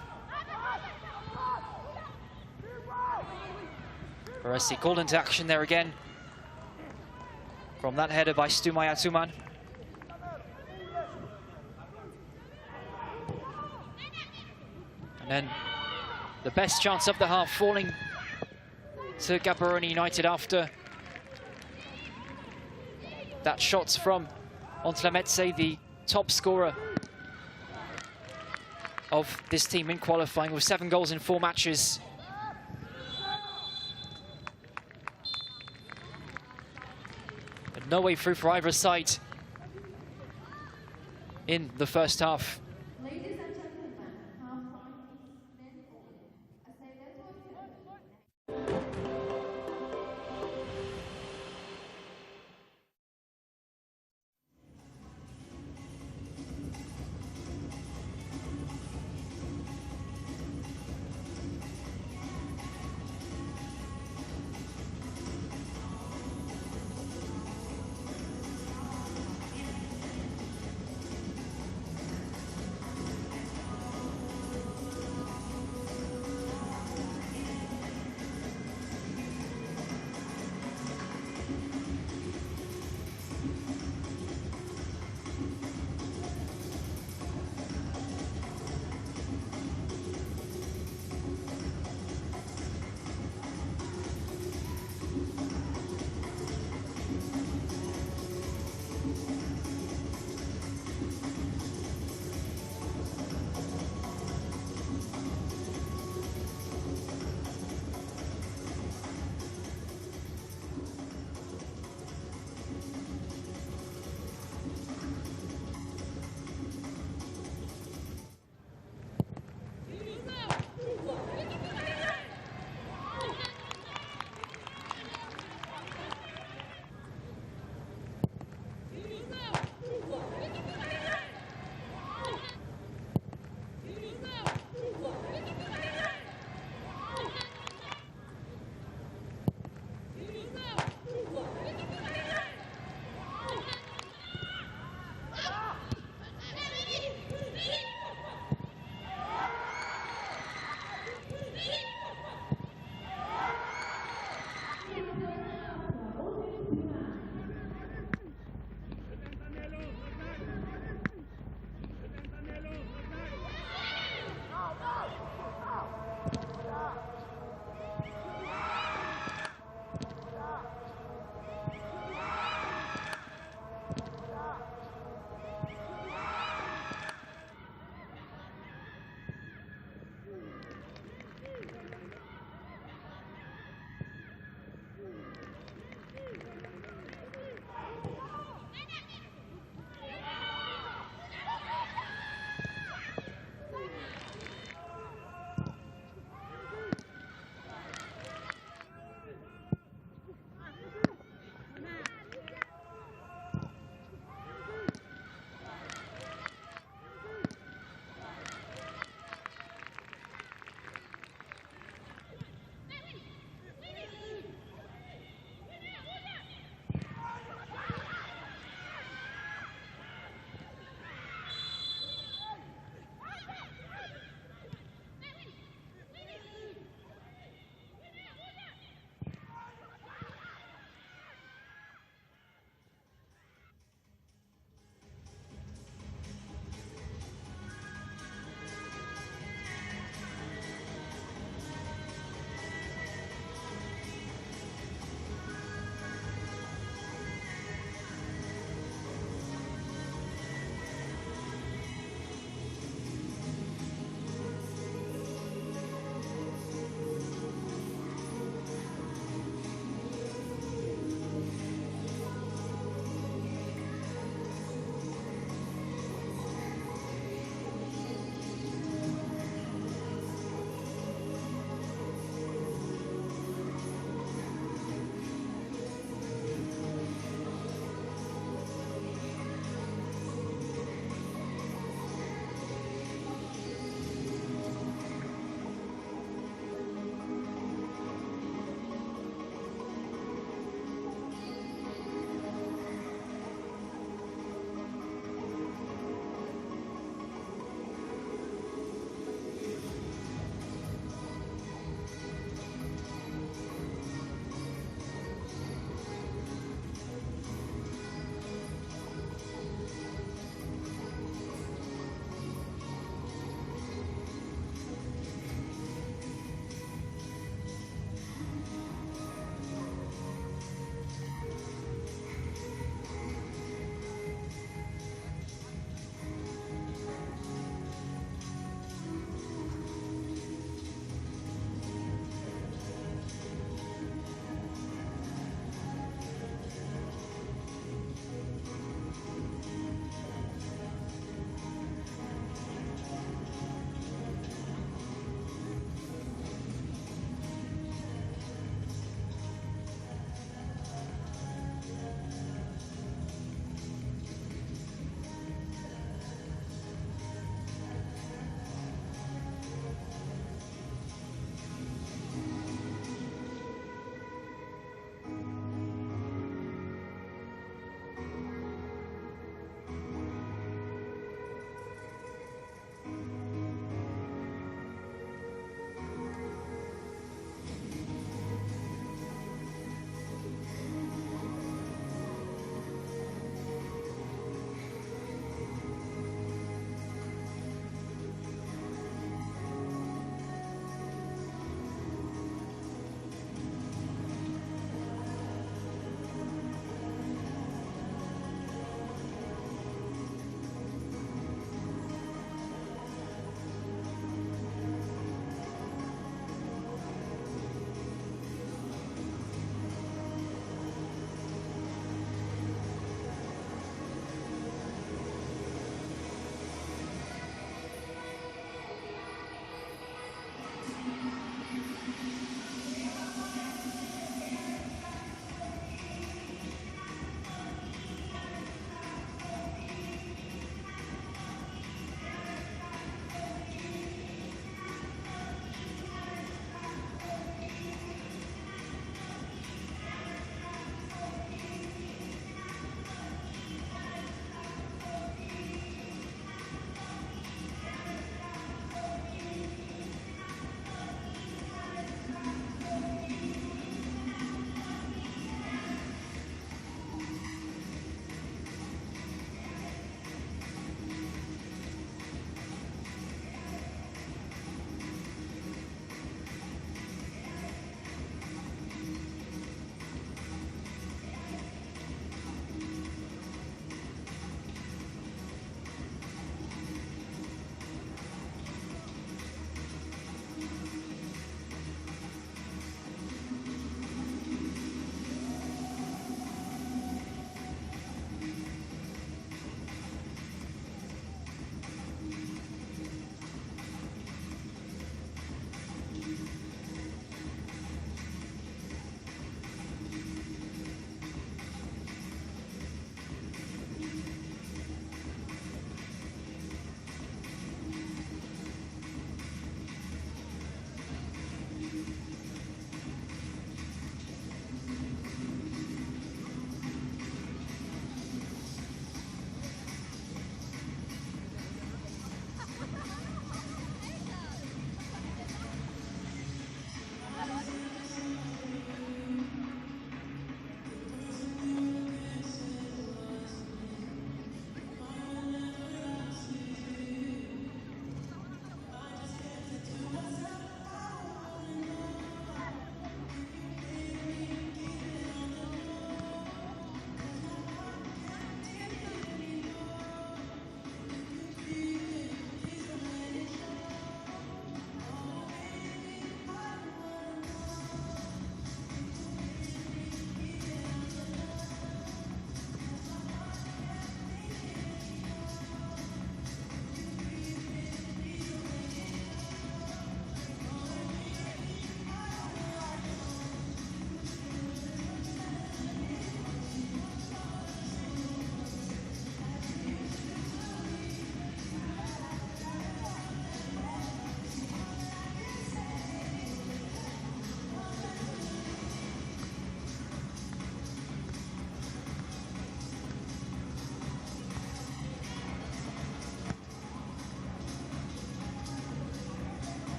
Faresi called into action there again from that header by Stumaya Tuman. And then the best chance of the half falling to Gaborone United after that shot from Ontlametse, the top scorer of this team in qualifying with 7 goals in 4 matches. But no way through for either side in the first half.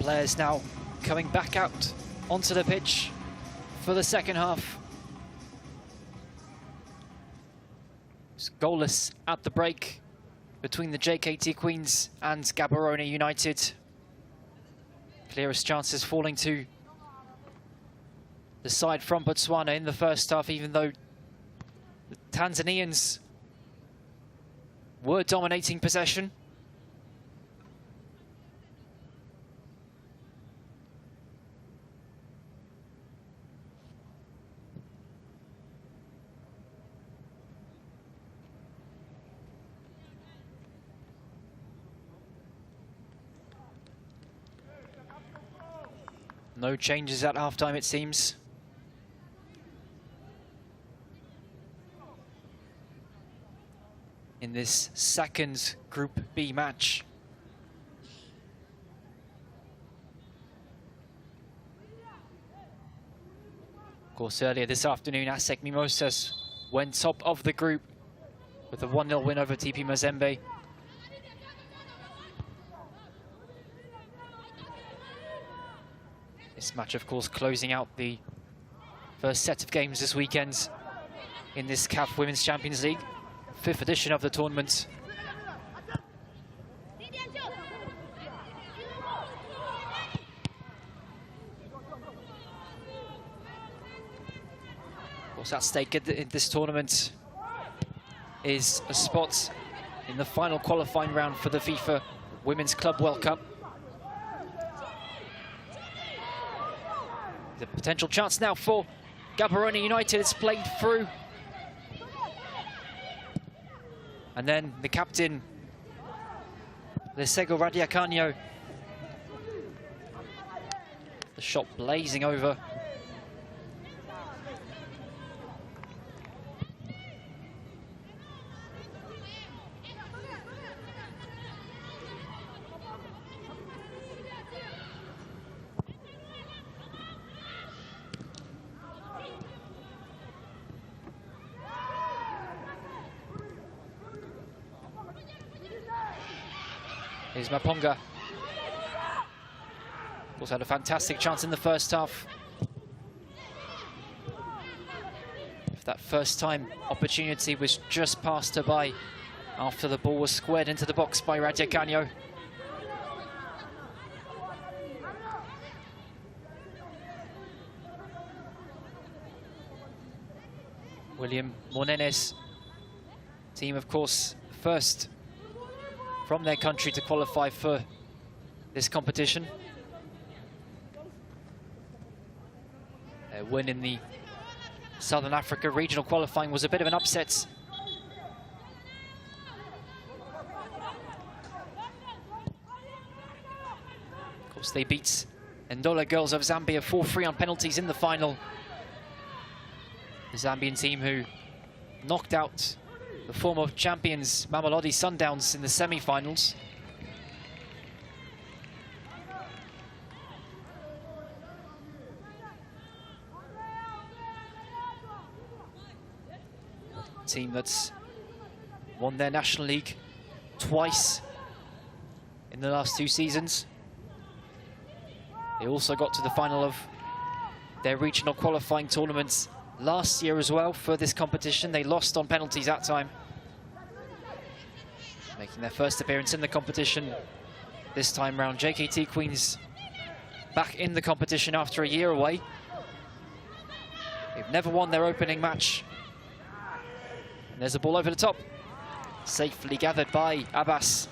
Players now coming back out onto the pitch for the second half. It's goalless at the break between the JKT Queens and Gaborone United. Clearest chances falling to the side from Botswana in the first half, even though the Tanzanians were dominating possession. No changes at halftime, it seems. In this second Group B match. Of course, earlier this afternoon, ASEC Mimosas went top of the group with a 1-0 win over TP Mazembe. This match, of course, closing out the first set of games this weekend in this CAF Women's Champions League, 5th edition of the tournament. Of course, at stake in this tournament is a spot in the final qualifying round for the FIFA Women's Club World Cup. The potential chance now for Gaborone United. It's played through. And then the captain, Lesego Radiacanio. The shot blazing over. Here's Maponga. Also had a fantastic chance in the first half. If that first time opportunity was just passed her by after the ball was squared into the box by Radiacanio. William Monenes. Team, of course, first from their country to qualify for this competition. Their win in the Southern Africa regional qualifying was a bit of an upset. Of course, they beat Ndola Girls of Zambia 4-3 on penalties in the final. The Zambian team who knocked out the former champions Mamelodi Sundowns in the semi-finals. A team that's won their National League twice in the last 2 seasons. They also got to the final of their regional qualifying tournaments last year as well for this competition. They lost on penalties that time, making their first appearance in the competition this time round. JKT Queens back in the competition after a year away. They've never won their opening match. And there's a ball over the top, safely gathered by Abbas.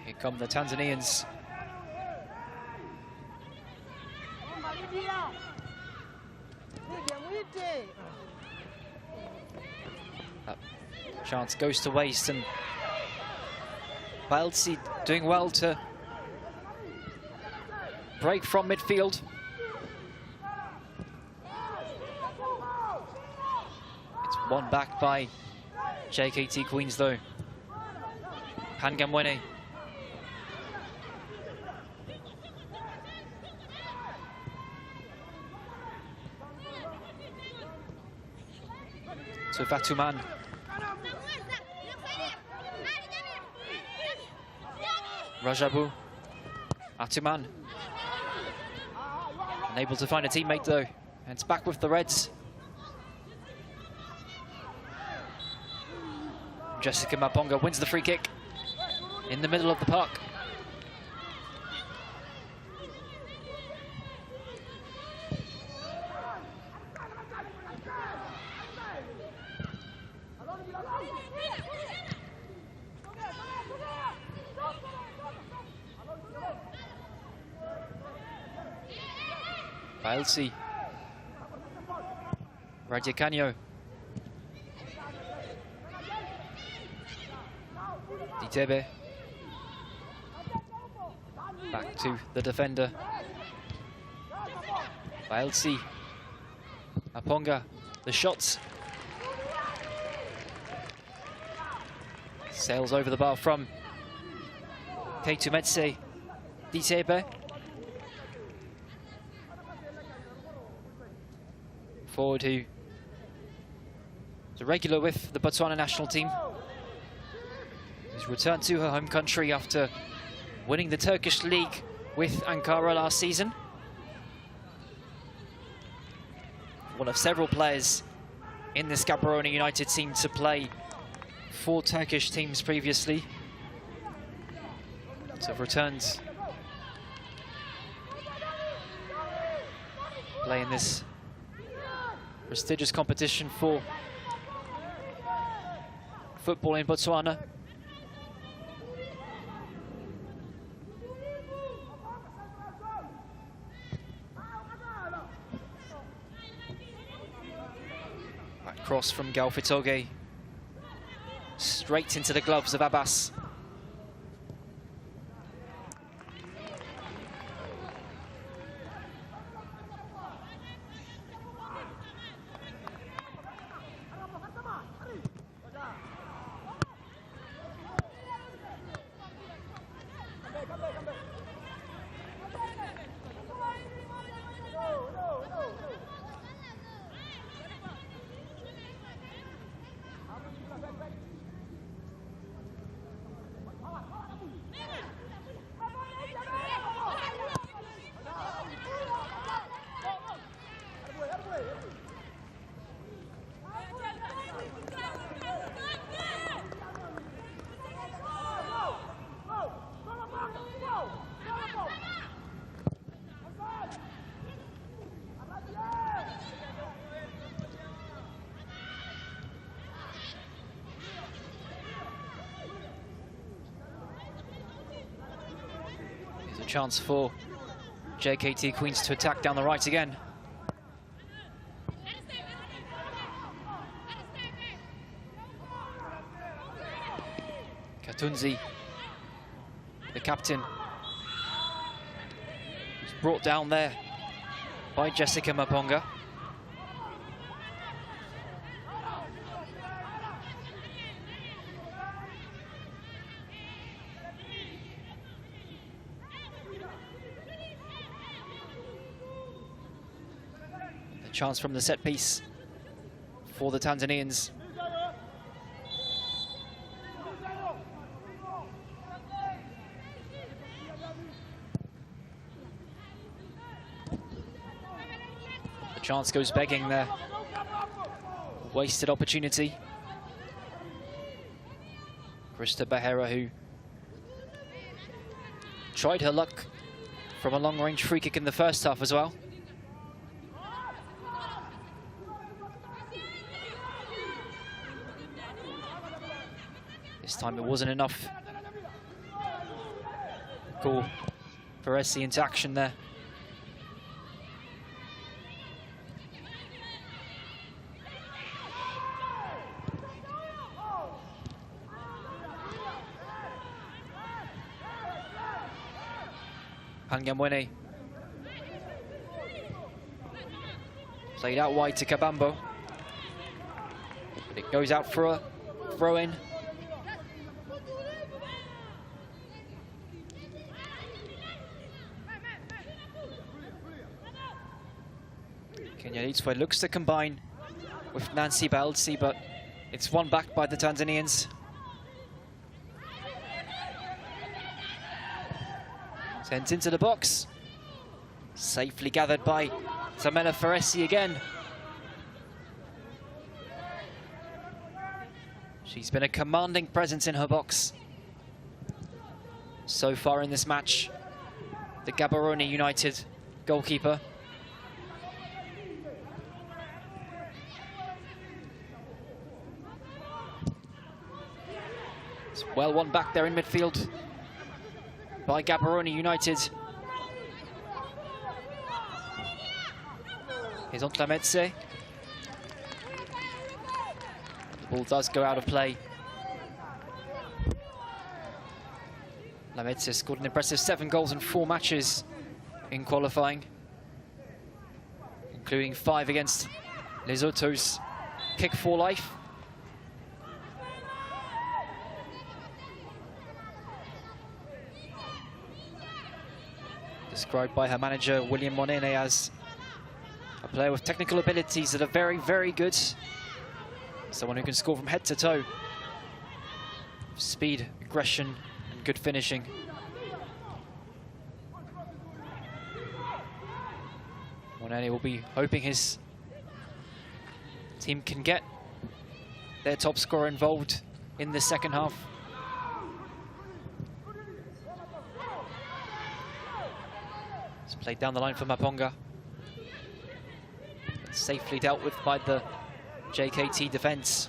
Here come the Tanzanians. That chance goes to waste, and Baelzi doing well to break from midfield. It's won back by JKT Queens though. Pangamwene. To Fatuman. Rajabu. Atuman. Unable to find a teammate though. And it's back with the Reds. Jessica Maponga wins the free kick in the middle of the park. Bailsi. Radyakanyo. Ditebe. Back to the defender. Bailsi. Aponga. The shots. Sails over the bar from Keitumetse. Ditebe. Forward who is a regular with the Botswana national team. He's returned to her home country after winning the Turkish league with Ankara last season. One of several players in this Gaborone United team to play for Turkish teams previously. So returned playing this prestigious competition for football in Botswana. Right cross from Galfitoge. Straight into the gloves of Abbas. Chance for JKT Queens to attack down the right again. Katunzi, the captain, was brought down there by Jessica Maponga. Chance from the set piece for the Tanzanians. The chance goes begging there. Wasted opportunity. Krista Bahera, who tried her luck from a long-range free kick in the first half as well. This time it wasn't enough. Call Peresi into action there. Pangamwene. Played out wide to Kabambo. But it goes out for a throw in. Kenya looks to combine with Nancy Baelzi, but it's won back by the Tanzanians. Sent into the box. Safely gathered by Tamela Faresi again. She's been a commanding presence in her box so far in this match. The Gaborone United goalkeeper. It's well won back there in midfield by Gaborone United. Here's on Tlametse. The ball does go out of play. Tlametse scored an impressive 7 goals in 4 matches in qualifying, including 5 against Lesotho's Kick for Life. Described by her manager, William Monene, as a player with technical abilities that are very, very good. Someone who can score from head to toe. Speed, aggression, and good finishing. Monene will be hoping his team can get their top scorer involved in the second half. It's played down the line for Maponga. Safely dealt with by the JKT defence.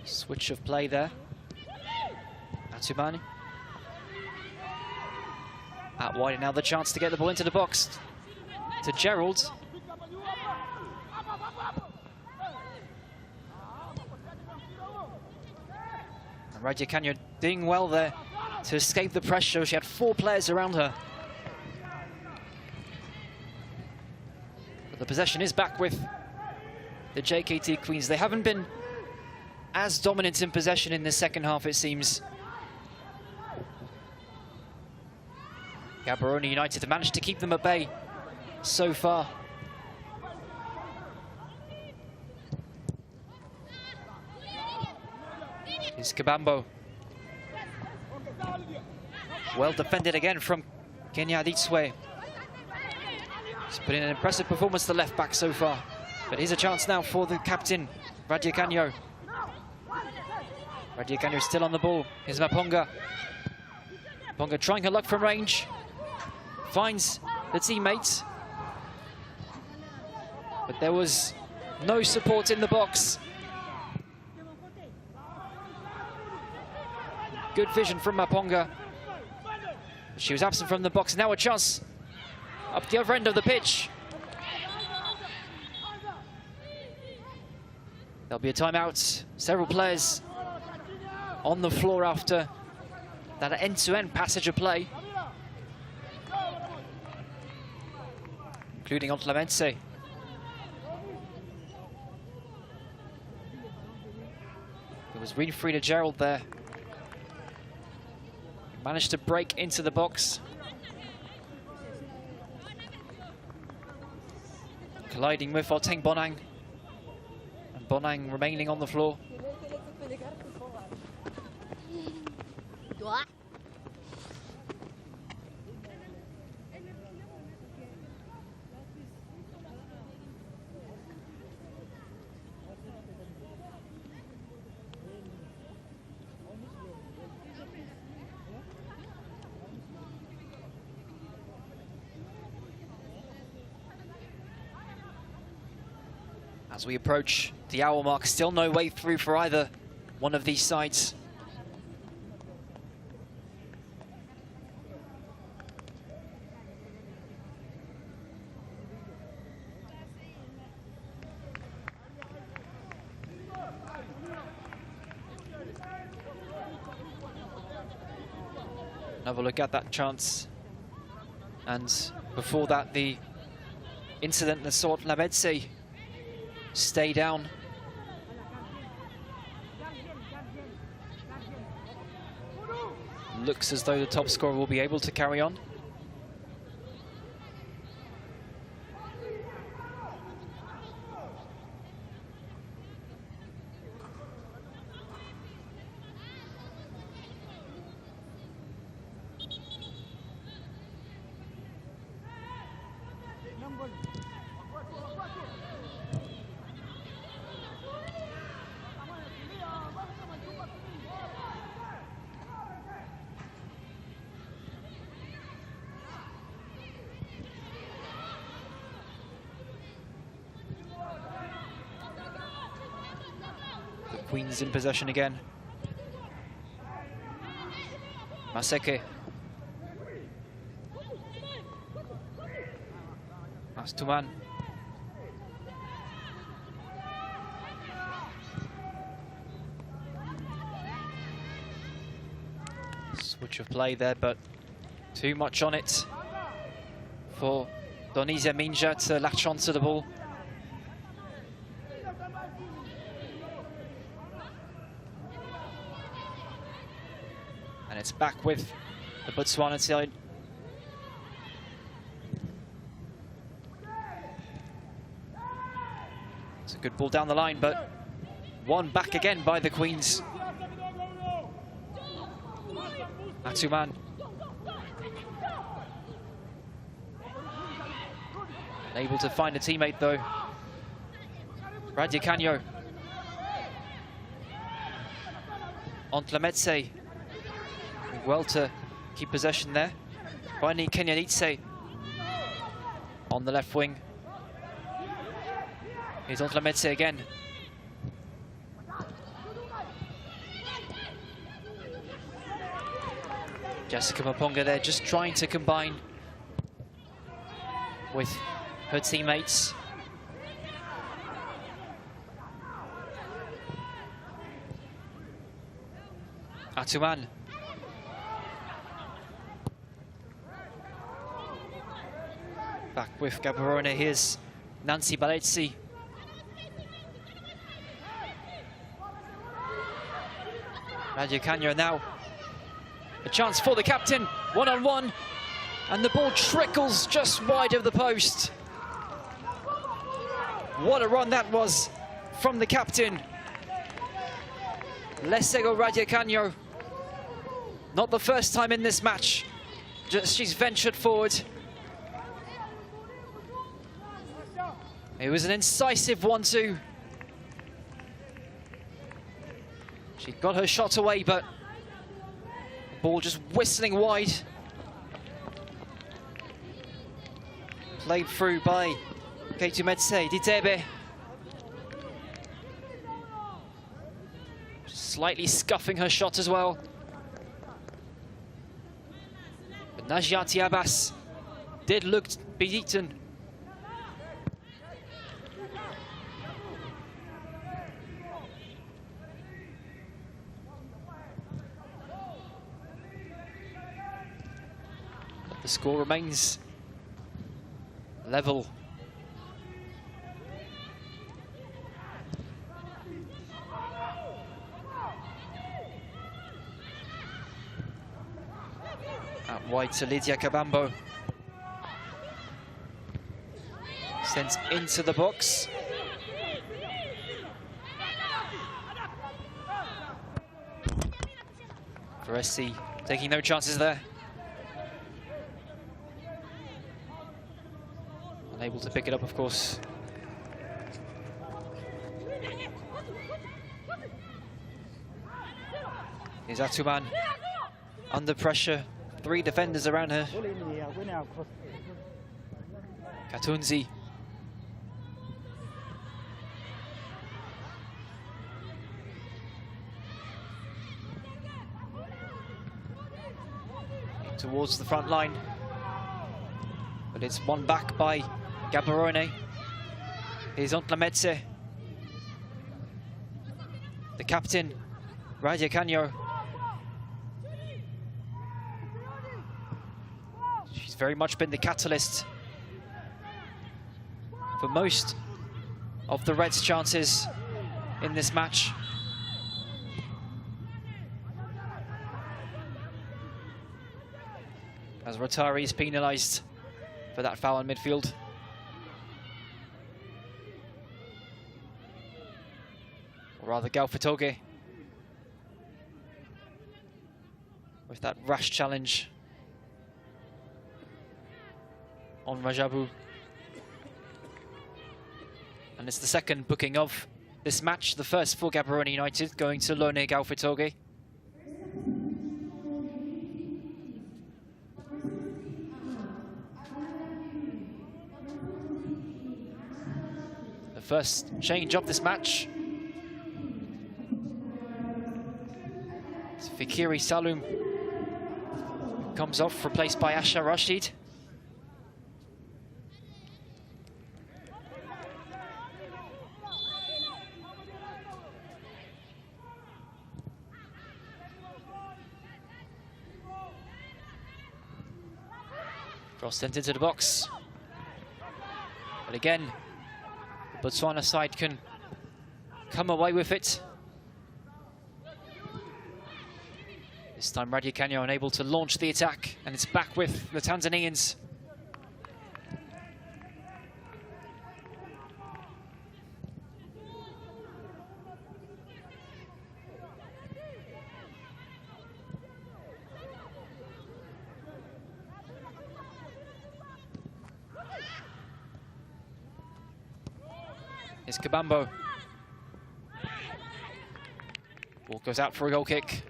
Switch of play there. Atumani. Out wide, and now the chance to get the ball into the box to Gerald. And Radia doing well there to escape the pressure. She had 4 players around her. But the possession is back with the JKT Queens. They haven't been as dominant in possession in the second half, it seems. Gaborone United have managed to keep them at bay so far. Here's Kabambo. Well defended again from Kenya Ditswe. He's put in an impressive performance, the left back so far. But here's a chance now for the captain, Radia Radia is still on the ball. Here's Maponga. Maponga trying her luck from range. Finds the teammates. But there was no support in the box. Good vision from Maponga. She was absent from the box. Now a chance up the other end of the pitch. There'll be a timeout. Several players on the floor after that end-to-end passage of play, including Ontlavense. It was Winfrieda Gerald there. Managed to break into the box. Colliding with Oteng Bonang. And Bonang remaining on the floor. As we approach the hour mark, still no way through for either one of these sides. Another look at that chance. And before that, the incident that saw Lamedse stay down. Looks as though the top scorer will be able to carry on. Queens in possession again. Maseke. Astuman. Switch of play there, but too much on it for Donisia Minja to latch onto the ball. And it's back with the Botswana side. It's a good ball down the line, but one back again by the Queens. Atuman. Unable to find a teammate though. Radyakanyo. On Tlemetse. Well to keep possession there. Finding Kenyanitse on the left wing. Here's on Tlemetse again. Jessica Maponga there just trying to combine with her teammates. Atuman. Back with Gaborone, here's Nancy Balezzi. Radyakanyo now. A chance for the captain, one-on-one, and the ball trickles just wide of the post. What a run that was from the captain. Lesego Radyakanyo. Not the first time in this match, just she's ventured forward. It was an incisive 1-2. She got her shot away, but the ball just whistling wide. Played through by Ketumetse Ditebe. Slightly scuffing her shot as well. But Najati Abbas did look beaten. The score remains level. Out wide to Lydia Kabambo. Sent into the box. Veresti taking no chances there. Unable to pick it up, of course. Here's Atuman under pressure. 3 defenders around her. Katunzi. towards the front line. But it's won back by Gaborone. Here's Ontlametse. The captain, Raducanu. She's very much been the catalyst for most of the Reds' chances in this match. As Rotari is penalised for that foul in midfield. Or rather, Galfatoge with that rash challenge on Rajabu. And it's the second booking of this match, the first for Gaborone United, going to Lone Galfatoge. The first change of this match. It's Fikiri Saloum comes off, replaced by Asha Rashid. Cross sent into the box. But again, the Botswana side can come away with it. This time Raducanu unable to launch the attack, and it's back with the Tanzanians. Here's Kabambo. Ball goes out for a goal kick.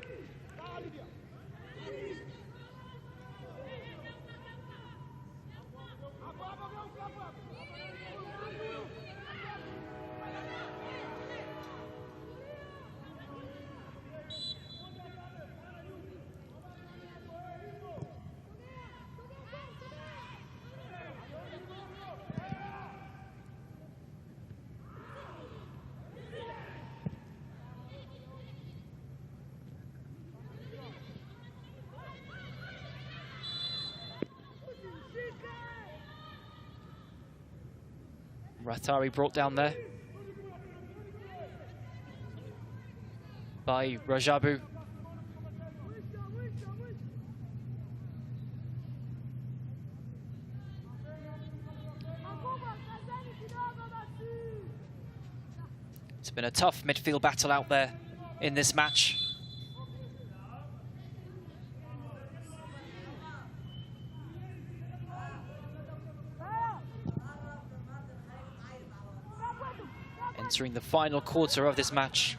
Ratari brought down there by Rajabu. It's been a tough midfield battle out there in this match. Entering the final quarter of this match.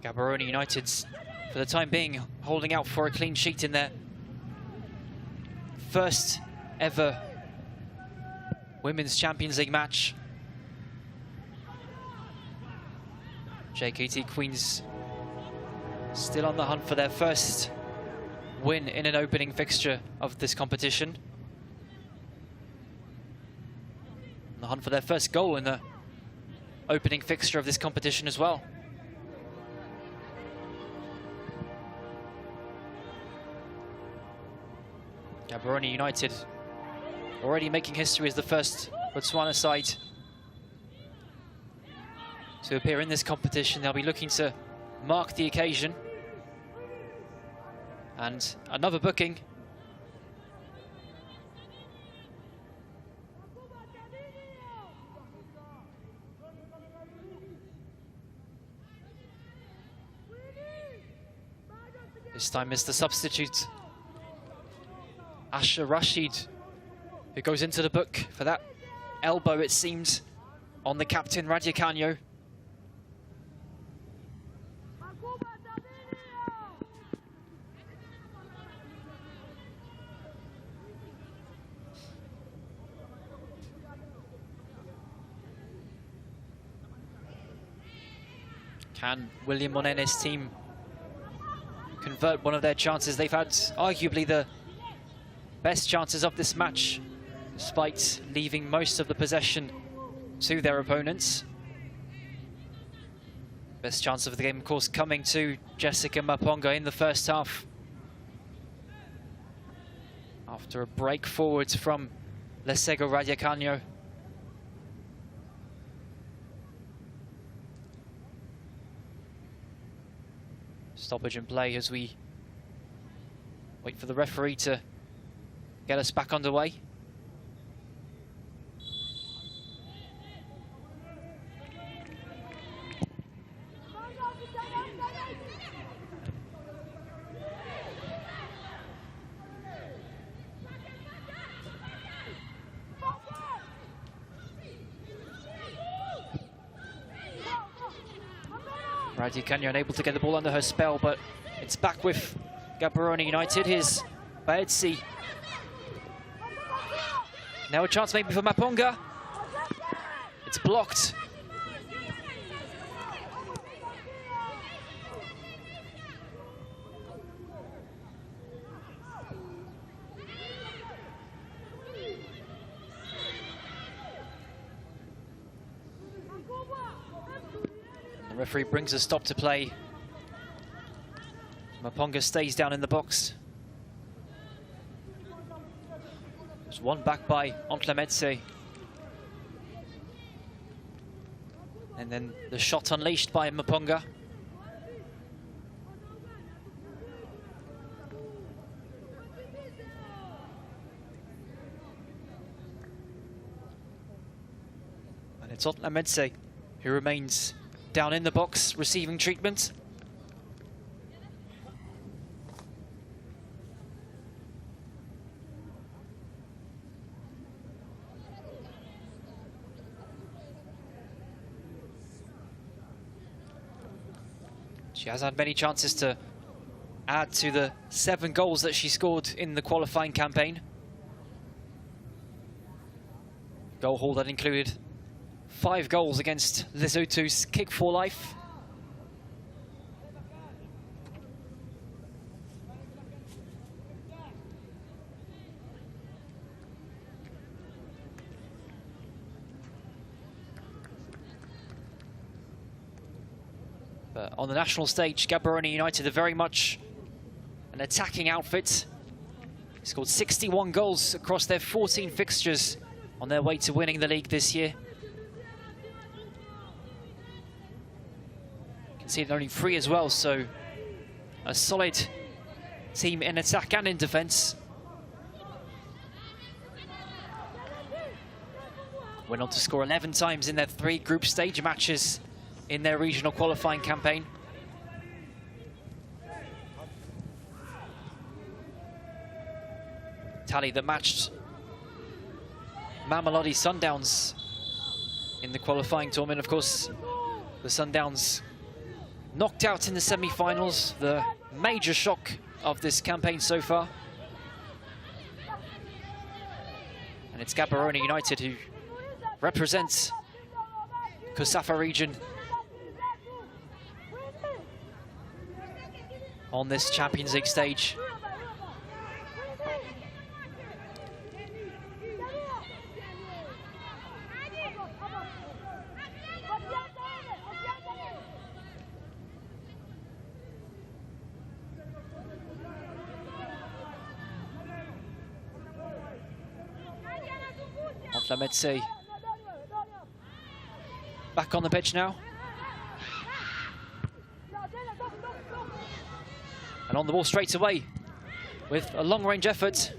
Gaborone United's, for the time being, holding out for a clean sheet in their first ever Women's Champions League match. JKT Queens still on the hunt for their first win in an opening fixture of this competition. On the hunt for their first goal in the opening fixture of this competition as well. Gaborone United already making history as the first Botswana side to appear in this competition. They'll be looking to mark the occasion. And another booking. This time is the substitute, Asha Rashid, who goes into the book for that elbow, it seems, on the captain, Raducanu. Can William Monene's team convert one of their chances? They've had arguably the best chances of this match, despite leaving most of the possession to their opponents. Best chance of the game, of course, coming to Jessica Maponga in the first half, after a break forwards from Lesego Radiacanho. Stoppage in play as we wait for the referee to get us back underway. Radiacanho unable to get the ball under her spell, but it's back with Gaborone United. Here's Baetsi. Now a chance maybe for Maponga. It's blocked. The referee brings a stop to play. Maponga stays down in the box. There's one back by Antlemetse. And then the shot unleashed by Maponga. And it's Antlemetse who remains down in the box, receiving treatment. She has had many chances to add to the 7 goals that she scored in the qualifying campaign. Goal haul that included 5 goals against Lesotho's Kick for Life. But on the national stage, Gaborone United are very much an attacking outfit. They scored 61 goals across their 14 fixtures on their way to winning the league this year. Conceded only 3 as well, so a solid team in attack and in defence. Went on to score 11 times in their 3 group stage matches in their regional qualifying campaign. Tally that matched Mamelodi Sundowns in the qualifying tournament. Of course, the Sundowns knocked out in the semi-finals, the major shock of this campaign so far. And it's Gaborone United who represents Kosafa region on this Champions League stage. Antlemetse back on the pitch now. And on the ball straight away with a long-range effort.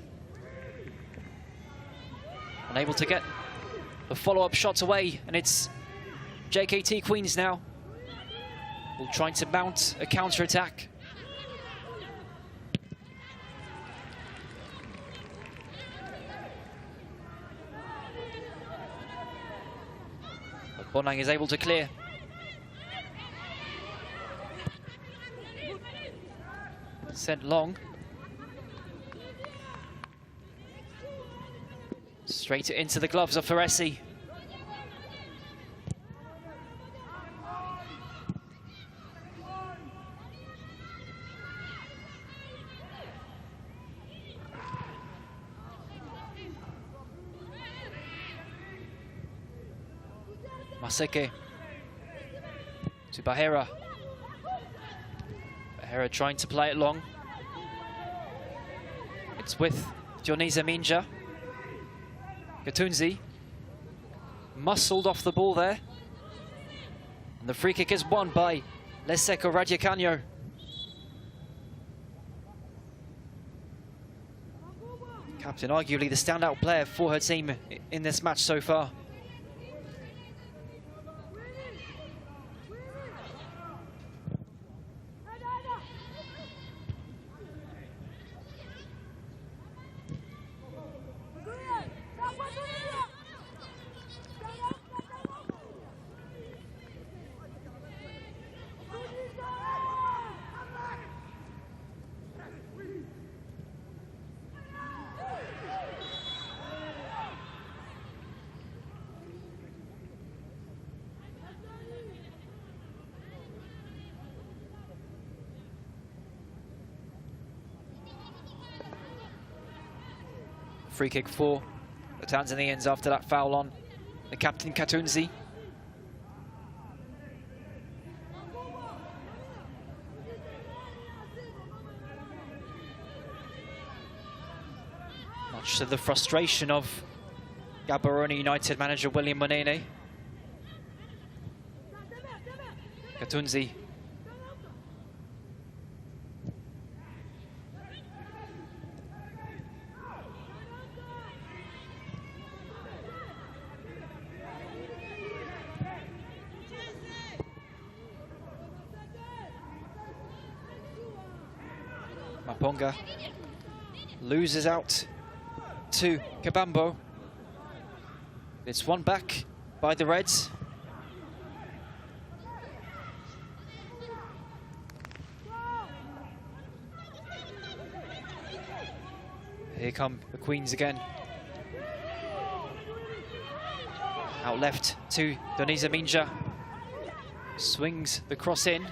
Unable to get the follow-up shot away, and it's JKT Queens now. Will trying to mount a counter-attack. But Bonang is able to clear. Sent long. Straight into the gloves of Feresi. Maseke to Bahera. Bahera trying to play it long. It's with Dionisa Minja. Gatunzi muscled off the ball there. And the free kick is won by Leseko Radiacanho. Captain, arguably the standout player for her team in this match so far. Free kick for the Tanzanians after that foul on the captain Katunzi. Much to the frustration of Gaborone United manager William Monene. Katunzi. Maponga loses out to Kabambo. It's won back by the Reds. Here come the Queens again. Out left to Dionisa Minja. Swings the cross in.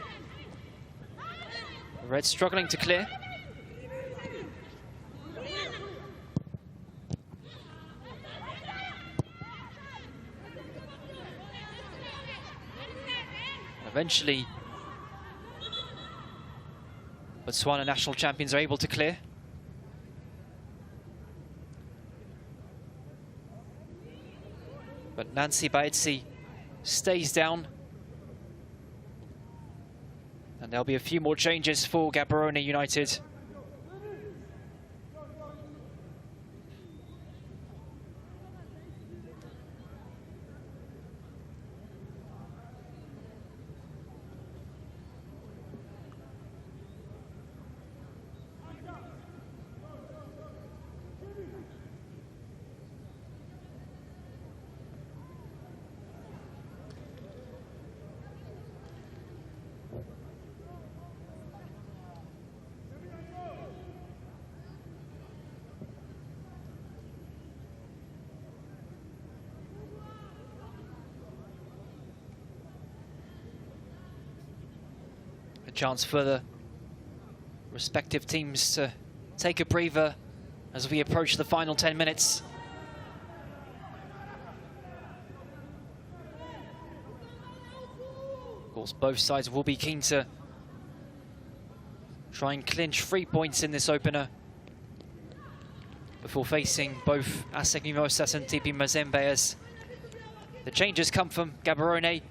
The Reds struggling to clear. Eventually, Botswana national champions are able to clear. But Nancy Baetsi stays down. And there'll be a few more changes for Gaborone United. Chance for the respective teams to take a breather as we approach the final 10 minutes. Of course, both sides will be keen to try and clinch 3 points in this opener before facing both ASEC Mimosas and TP Mazembe, as the changes come from Gaborone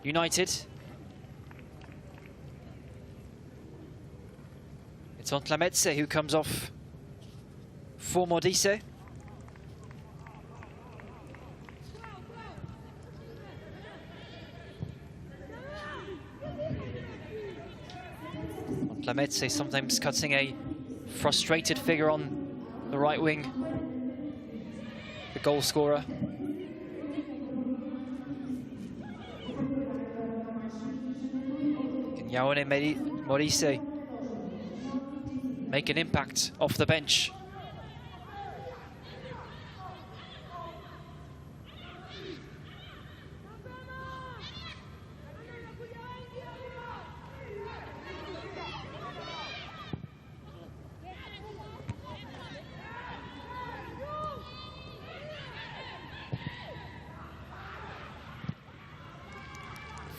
United. It's Ontlametse who comes off for Modise. Ontlametse sometimes cutting a frustrated figure on the right wing. The goal scorer. Yaone Modise make an impact off the bench.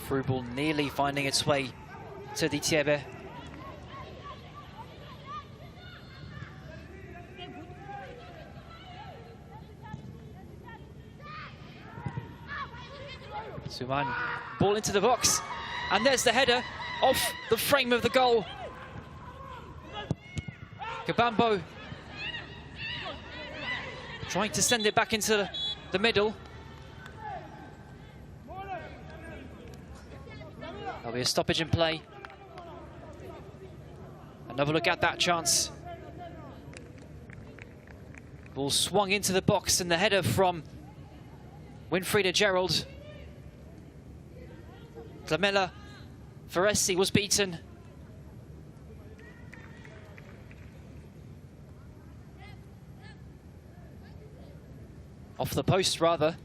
Through ball nearly finding its way to Ditiebe. Suman, ball into the box, and there's the header off the frame of the goal. Kabambo trying to send it back into the middle. There'll be a stoppage in play. Another look at that chance. Ball swung into the box, and the header from Winfrieda Gerald. Dlamela Feresi was beaten. Off the post, rather.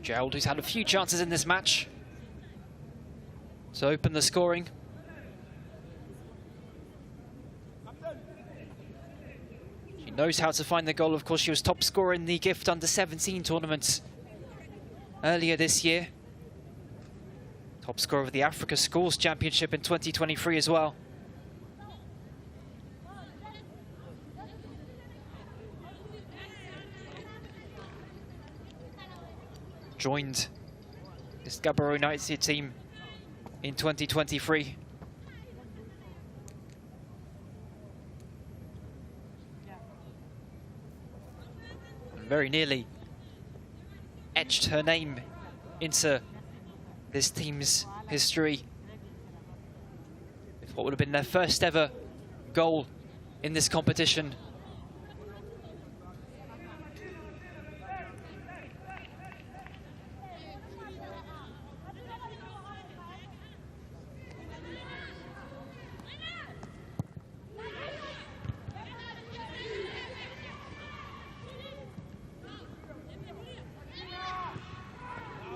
Gerald, who's had a few chances in this match to open the scoring. She knows how to find the goal. Of course, she was top scorer in the Gift Under-17 tournament earlier this year. Top scorer of the Africa Schools Championship in 2023 as well. Joined this Gaborone United team in 2023. And very nearly etched her name into this team's history with what would have been their first ever goal in this competition.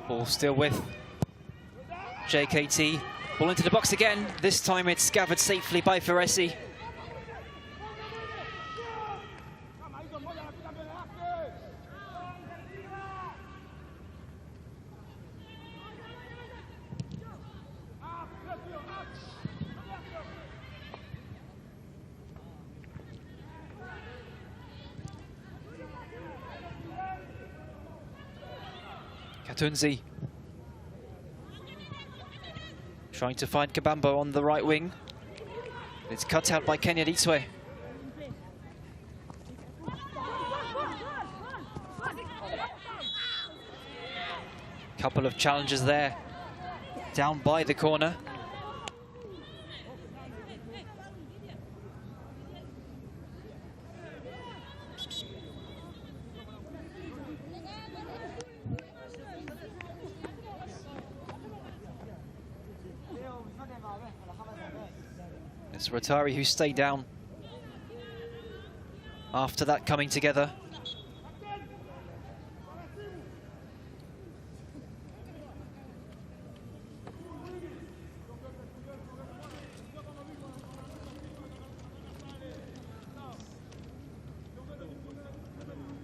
Ball still with JKT. Ball into the box again. This time it's gathered safely by Feresi. Katunzi trying to find Kabambo on the right wing. It's cut out by Kenya Litwe. Couple of challenges there, down by the corner. It's Rotari who stayed down after that coming together.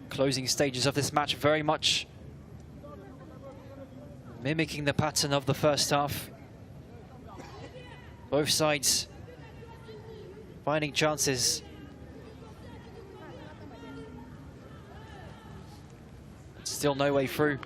Closing stages of this match, very much mimicking the pattern of the first half. Both sides finding chances. Still no way through.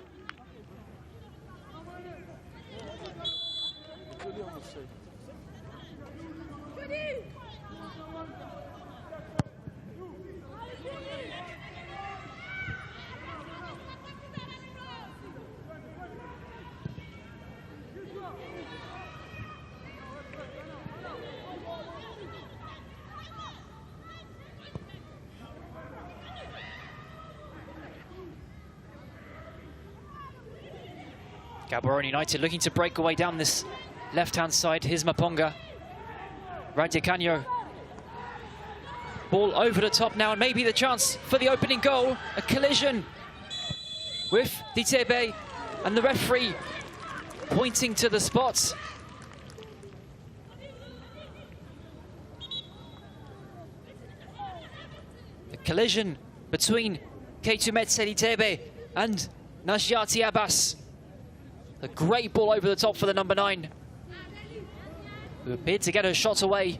Gaborone United looking to break away down this left-hand side. Here's Maponga. Radyakanyo. Ball over the top now, and maybe the chance for the opening goal. A collision with Ditiebe, and the referee pointing to the spot. collision between Ketumet Selitebe and Najati Abbas. A great ball over the top for the number 9, who appeared to get her shot away.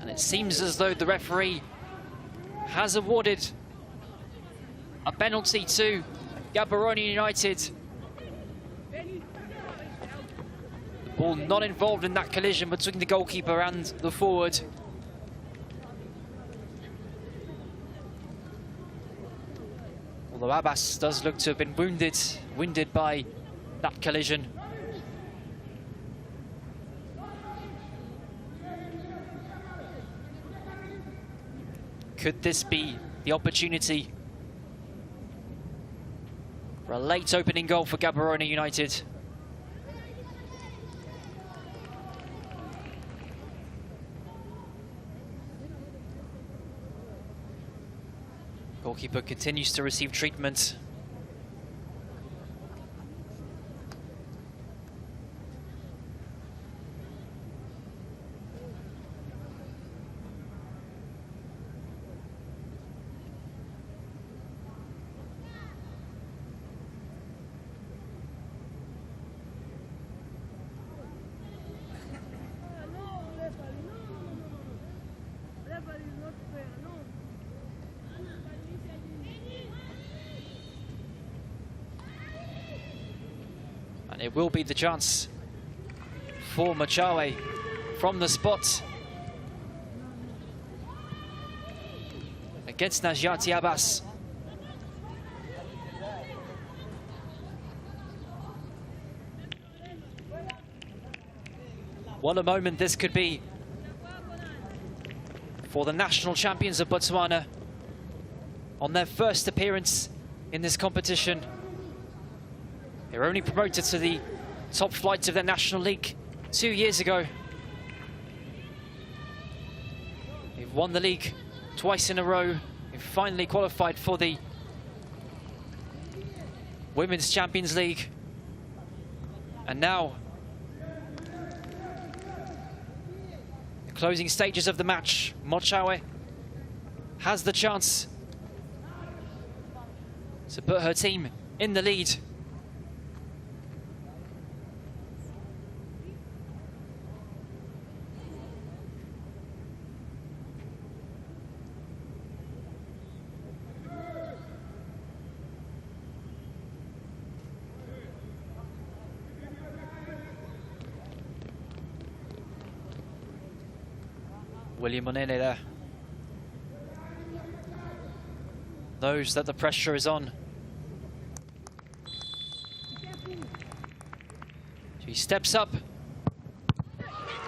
And it seems as though the referee has awarded a penalty to Gaborone United. The ball not involved in that collision between the goalkeeper and the forward. Although Abbas does look to have been wounded by that collision. Could this be the opportunity for a late opening goal for Gaborone United? Goalkeeper continues to receive treatment. And it will be the chance for Machawe from the spot against Najati Abbas. What a moment this could be for the national champions of Botswana on their first appearance in this competition. They were only promoted to the top flight of their national league 2 years ago. They've won the league twice in a row. They've finally qualified for the Women's Champions League. And now, the closing stages of the match, Mochawe has the chance to put her team in the lead. William Onene there knows that the pressure is on. He steps up,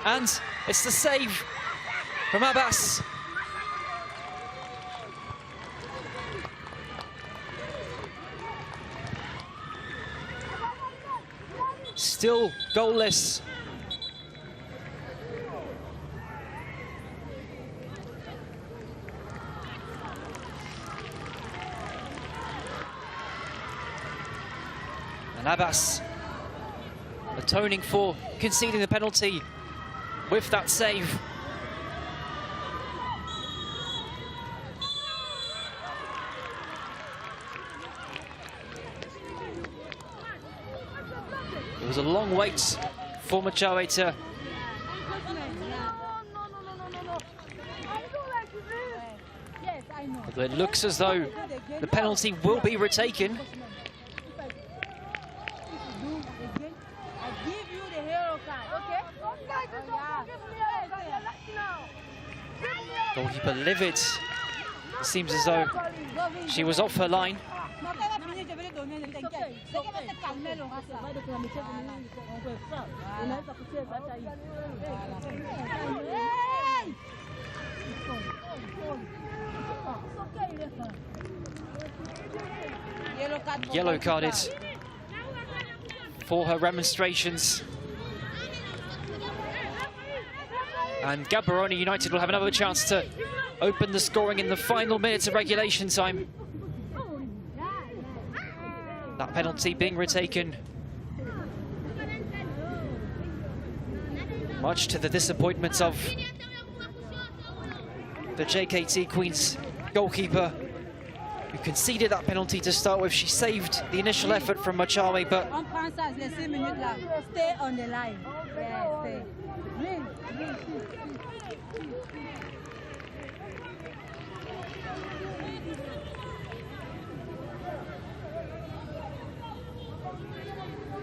and it's the save from Abbas. Still goalless. And Abbas atoning for conceding the penalty with that save. It was a long wait for Machawe to but it looks as though the penalty will be retaken. Goalkeeper livid. It seems as though she was off her line. Yellow carded for her remonstrations. And Gaborone United will have another chance to open the scoring in the final minutes of regulation time. That penalty being retaken much to the disappointment of the JKT Queens goalkeeper, who conceded that penalty to start with. She saved the initial effort from Machawe, but stay on the line. Yeah, stay.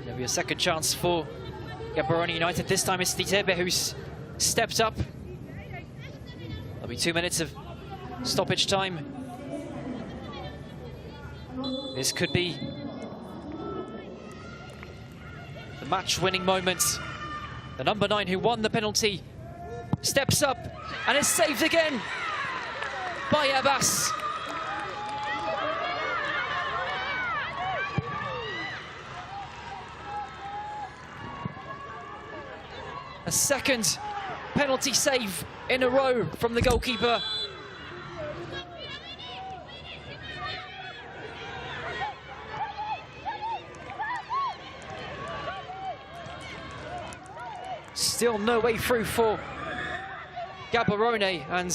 There'll be a second chance for Gaborone United. This time it's Titebe who's stepped up. There'll be 2 minutes of stoppage time. This could be the match-winning moment. The number 9 who won the penalty steps up and is saved again by Abbas. A second penalty save in a row from the goalkeeper. Still no way through for Gaborone, and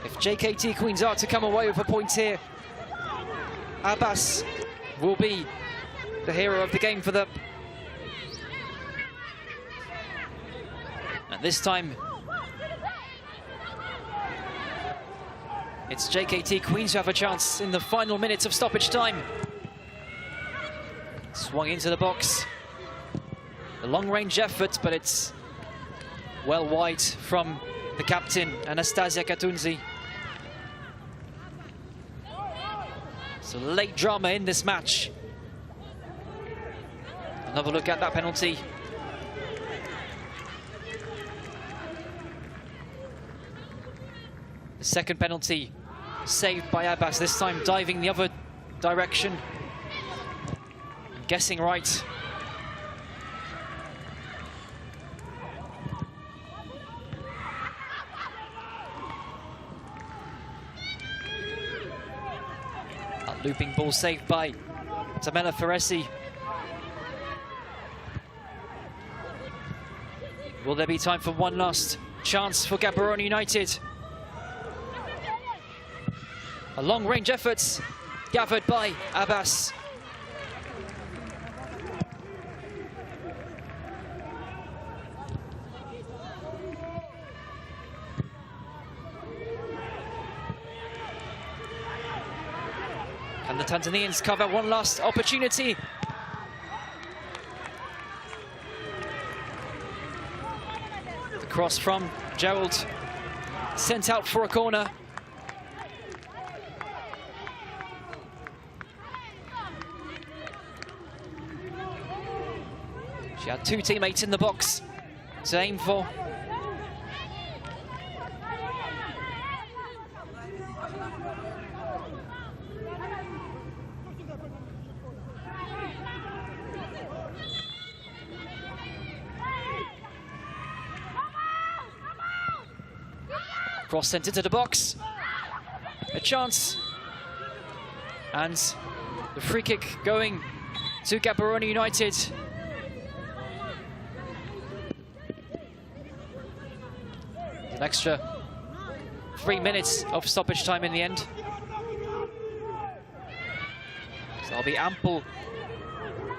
if JKT Queens are to come away with a point here, Abbas will be the hero of the game for them. And this time, it's JKT Queens who have a chance in the final minutes of stoppage time. Swung into the box. A long-range effort, but it's well wide from the captain, Anastasia Katunzi. So late drama in this match. Another look at that penalty. The second penalty saved by Abbas, this time diving the other direction. I'm guessing right. That looping ball saved by Tamela Feresi. Will there be time for one last chance for Gaborone United? A long-range effort gathered by Abbas. Can the Tanzanians cover one last opportunity? The cross from Gerald, sent out for a corner. She had two teammates in the box to aim for. Cross sent into the box. A chance. And the free kick going to Gaborone United. An extra 3 minutes of stoppage time in the end. So there'll be ample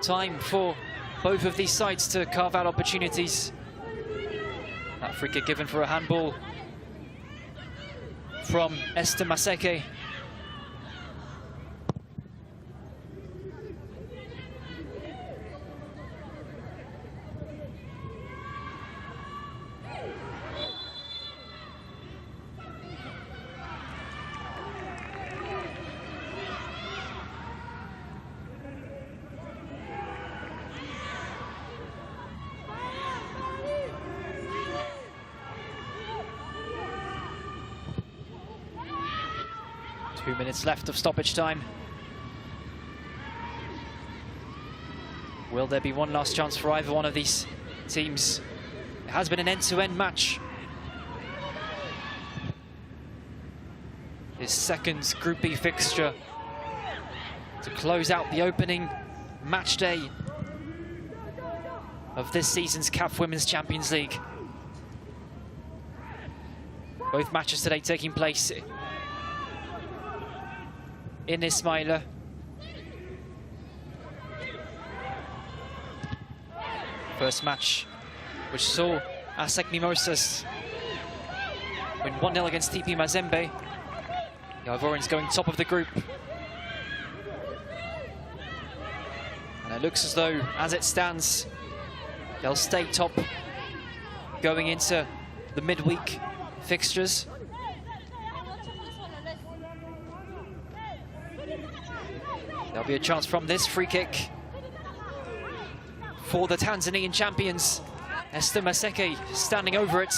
time for both of these sides to carve out opportunities. That free kick given for a handball from Esther Maseke. Two minutes left of stoppage time. Will there be one last chance for either one of these teams? It has been an end-to-end match. This second Group B fixture to close out the opening match day of this season's CAF Women's Champions League. Both matches today taking place in Ismaila. First match, which saw ASEC Mimosas win 1-0 against TP Mazembe. The Ivorians going top of the group. And it looks as though, as it stands, they'll stay top going into the midweek fixtures. There'll be a chance from this free kick for the Tanzanian champions. Esther Maseke standing over it.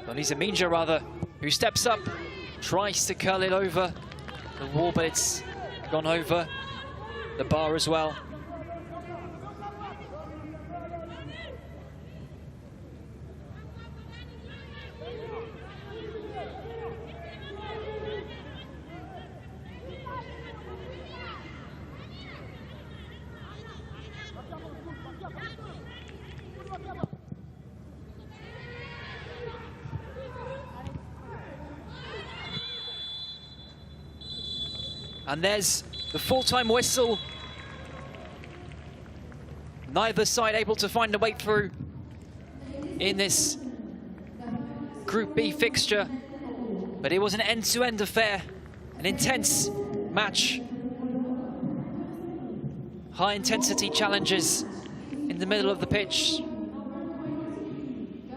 Donisa Minja, rather, who steps up, tries to curl it over the wall, but it's gone over the bar as well. And there's the full-time whistle. Neither side able to find a way through in this Group B fixture. But it was an end-to-end affair, an intense match. High-intensity challenges in the middle of the pitch.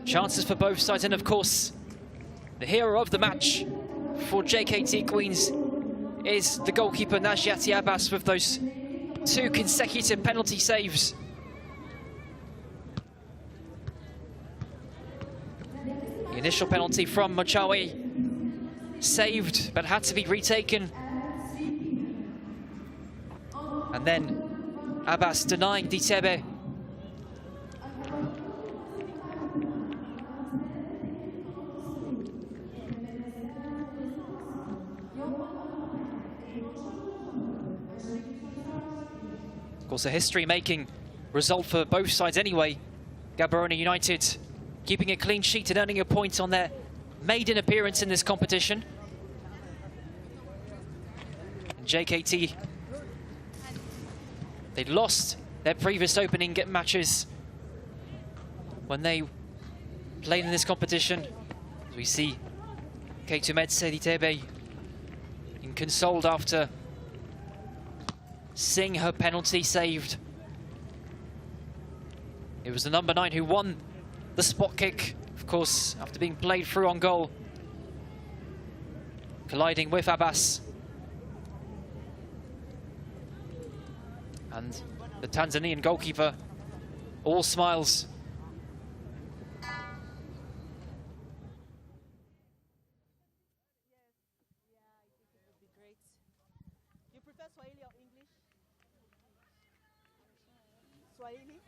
Chances for both sides, and of course, the hero of the match for JKT Queens is the goalkeeper Najiati Abbas with those 2 consecutive penalty saves. The initial penalty from Mochawi saved, but had to be retaken. And then Abbas denying Ditebe. Of course, a history-making result for both sides anyway. Gaborone United keeping a clean sheet and earning a point on their maiden appearance in this competition. And JKT, they'd lost their previous opening matches when they played in this competition. As we see Keitumetse Ditebe inconsoled after seeing her penalty saved. It was the number 9 who won the spot kick, of course, after being played through on goal, colliding with Abbas. And the Tanzanian goalkeeper, all smiles. Swahili or English? Swahili?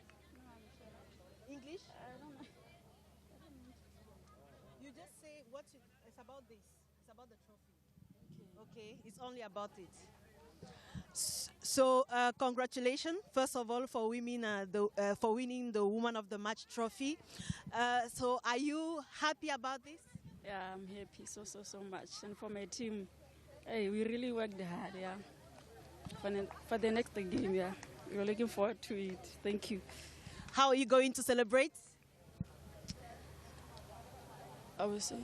English? I don't know. You just say what it's about this. It's about the trophy. Okay, it's only about it. So congratulations, first of all, for winning the Woman of the Match trophy. So are you happy about this? Yeah, I'm happy so much. And for my team, hey, we really worked hard, yeah. For the next game, yeah. We're looking forward to it. Thank you. How are you going to celebrate? I will say,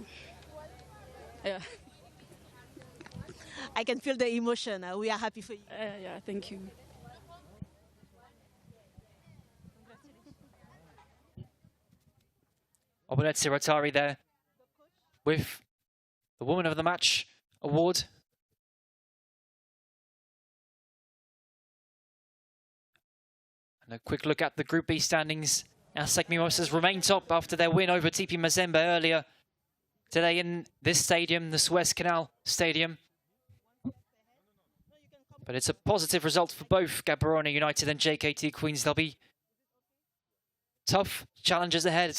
yeah. I can feel the emotion. We are happy for you. Yeah, thank you. Obonetse Ratari there with the Woman of the Match award. And a quick look at the Group B standings. ASEC Mimosas remain top after their win over TP Mazembe earlier today in this stadium, the Suez Canal Stadium. But it's a positive result for both Gaborone United and JKT Queens. There'll be tough challenges ahead.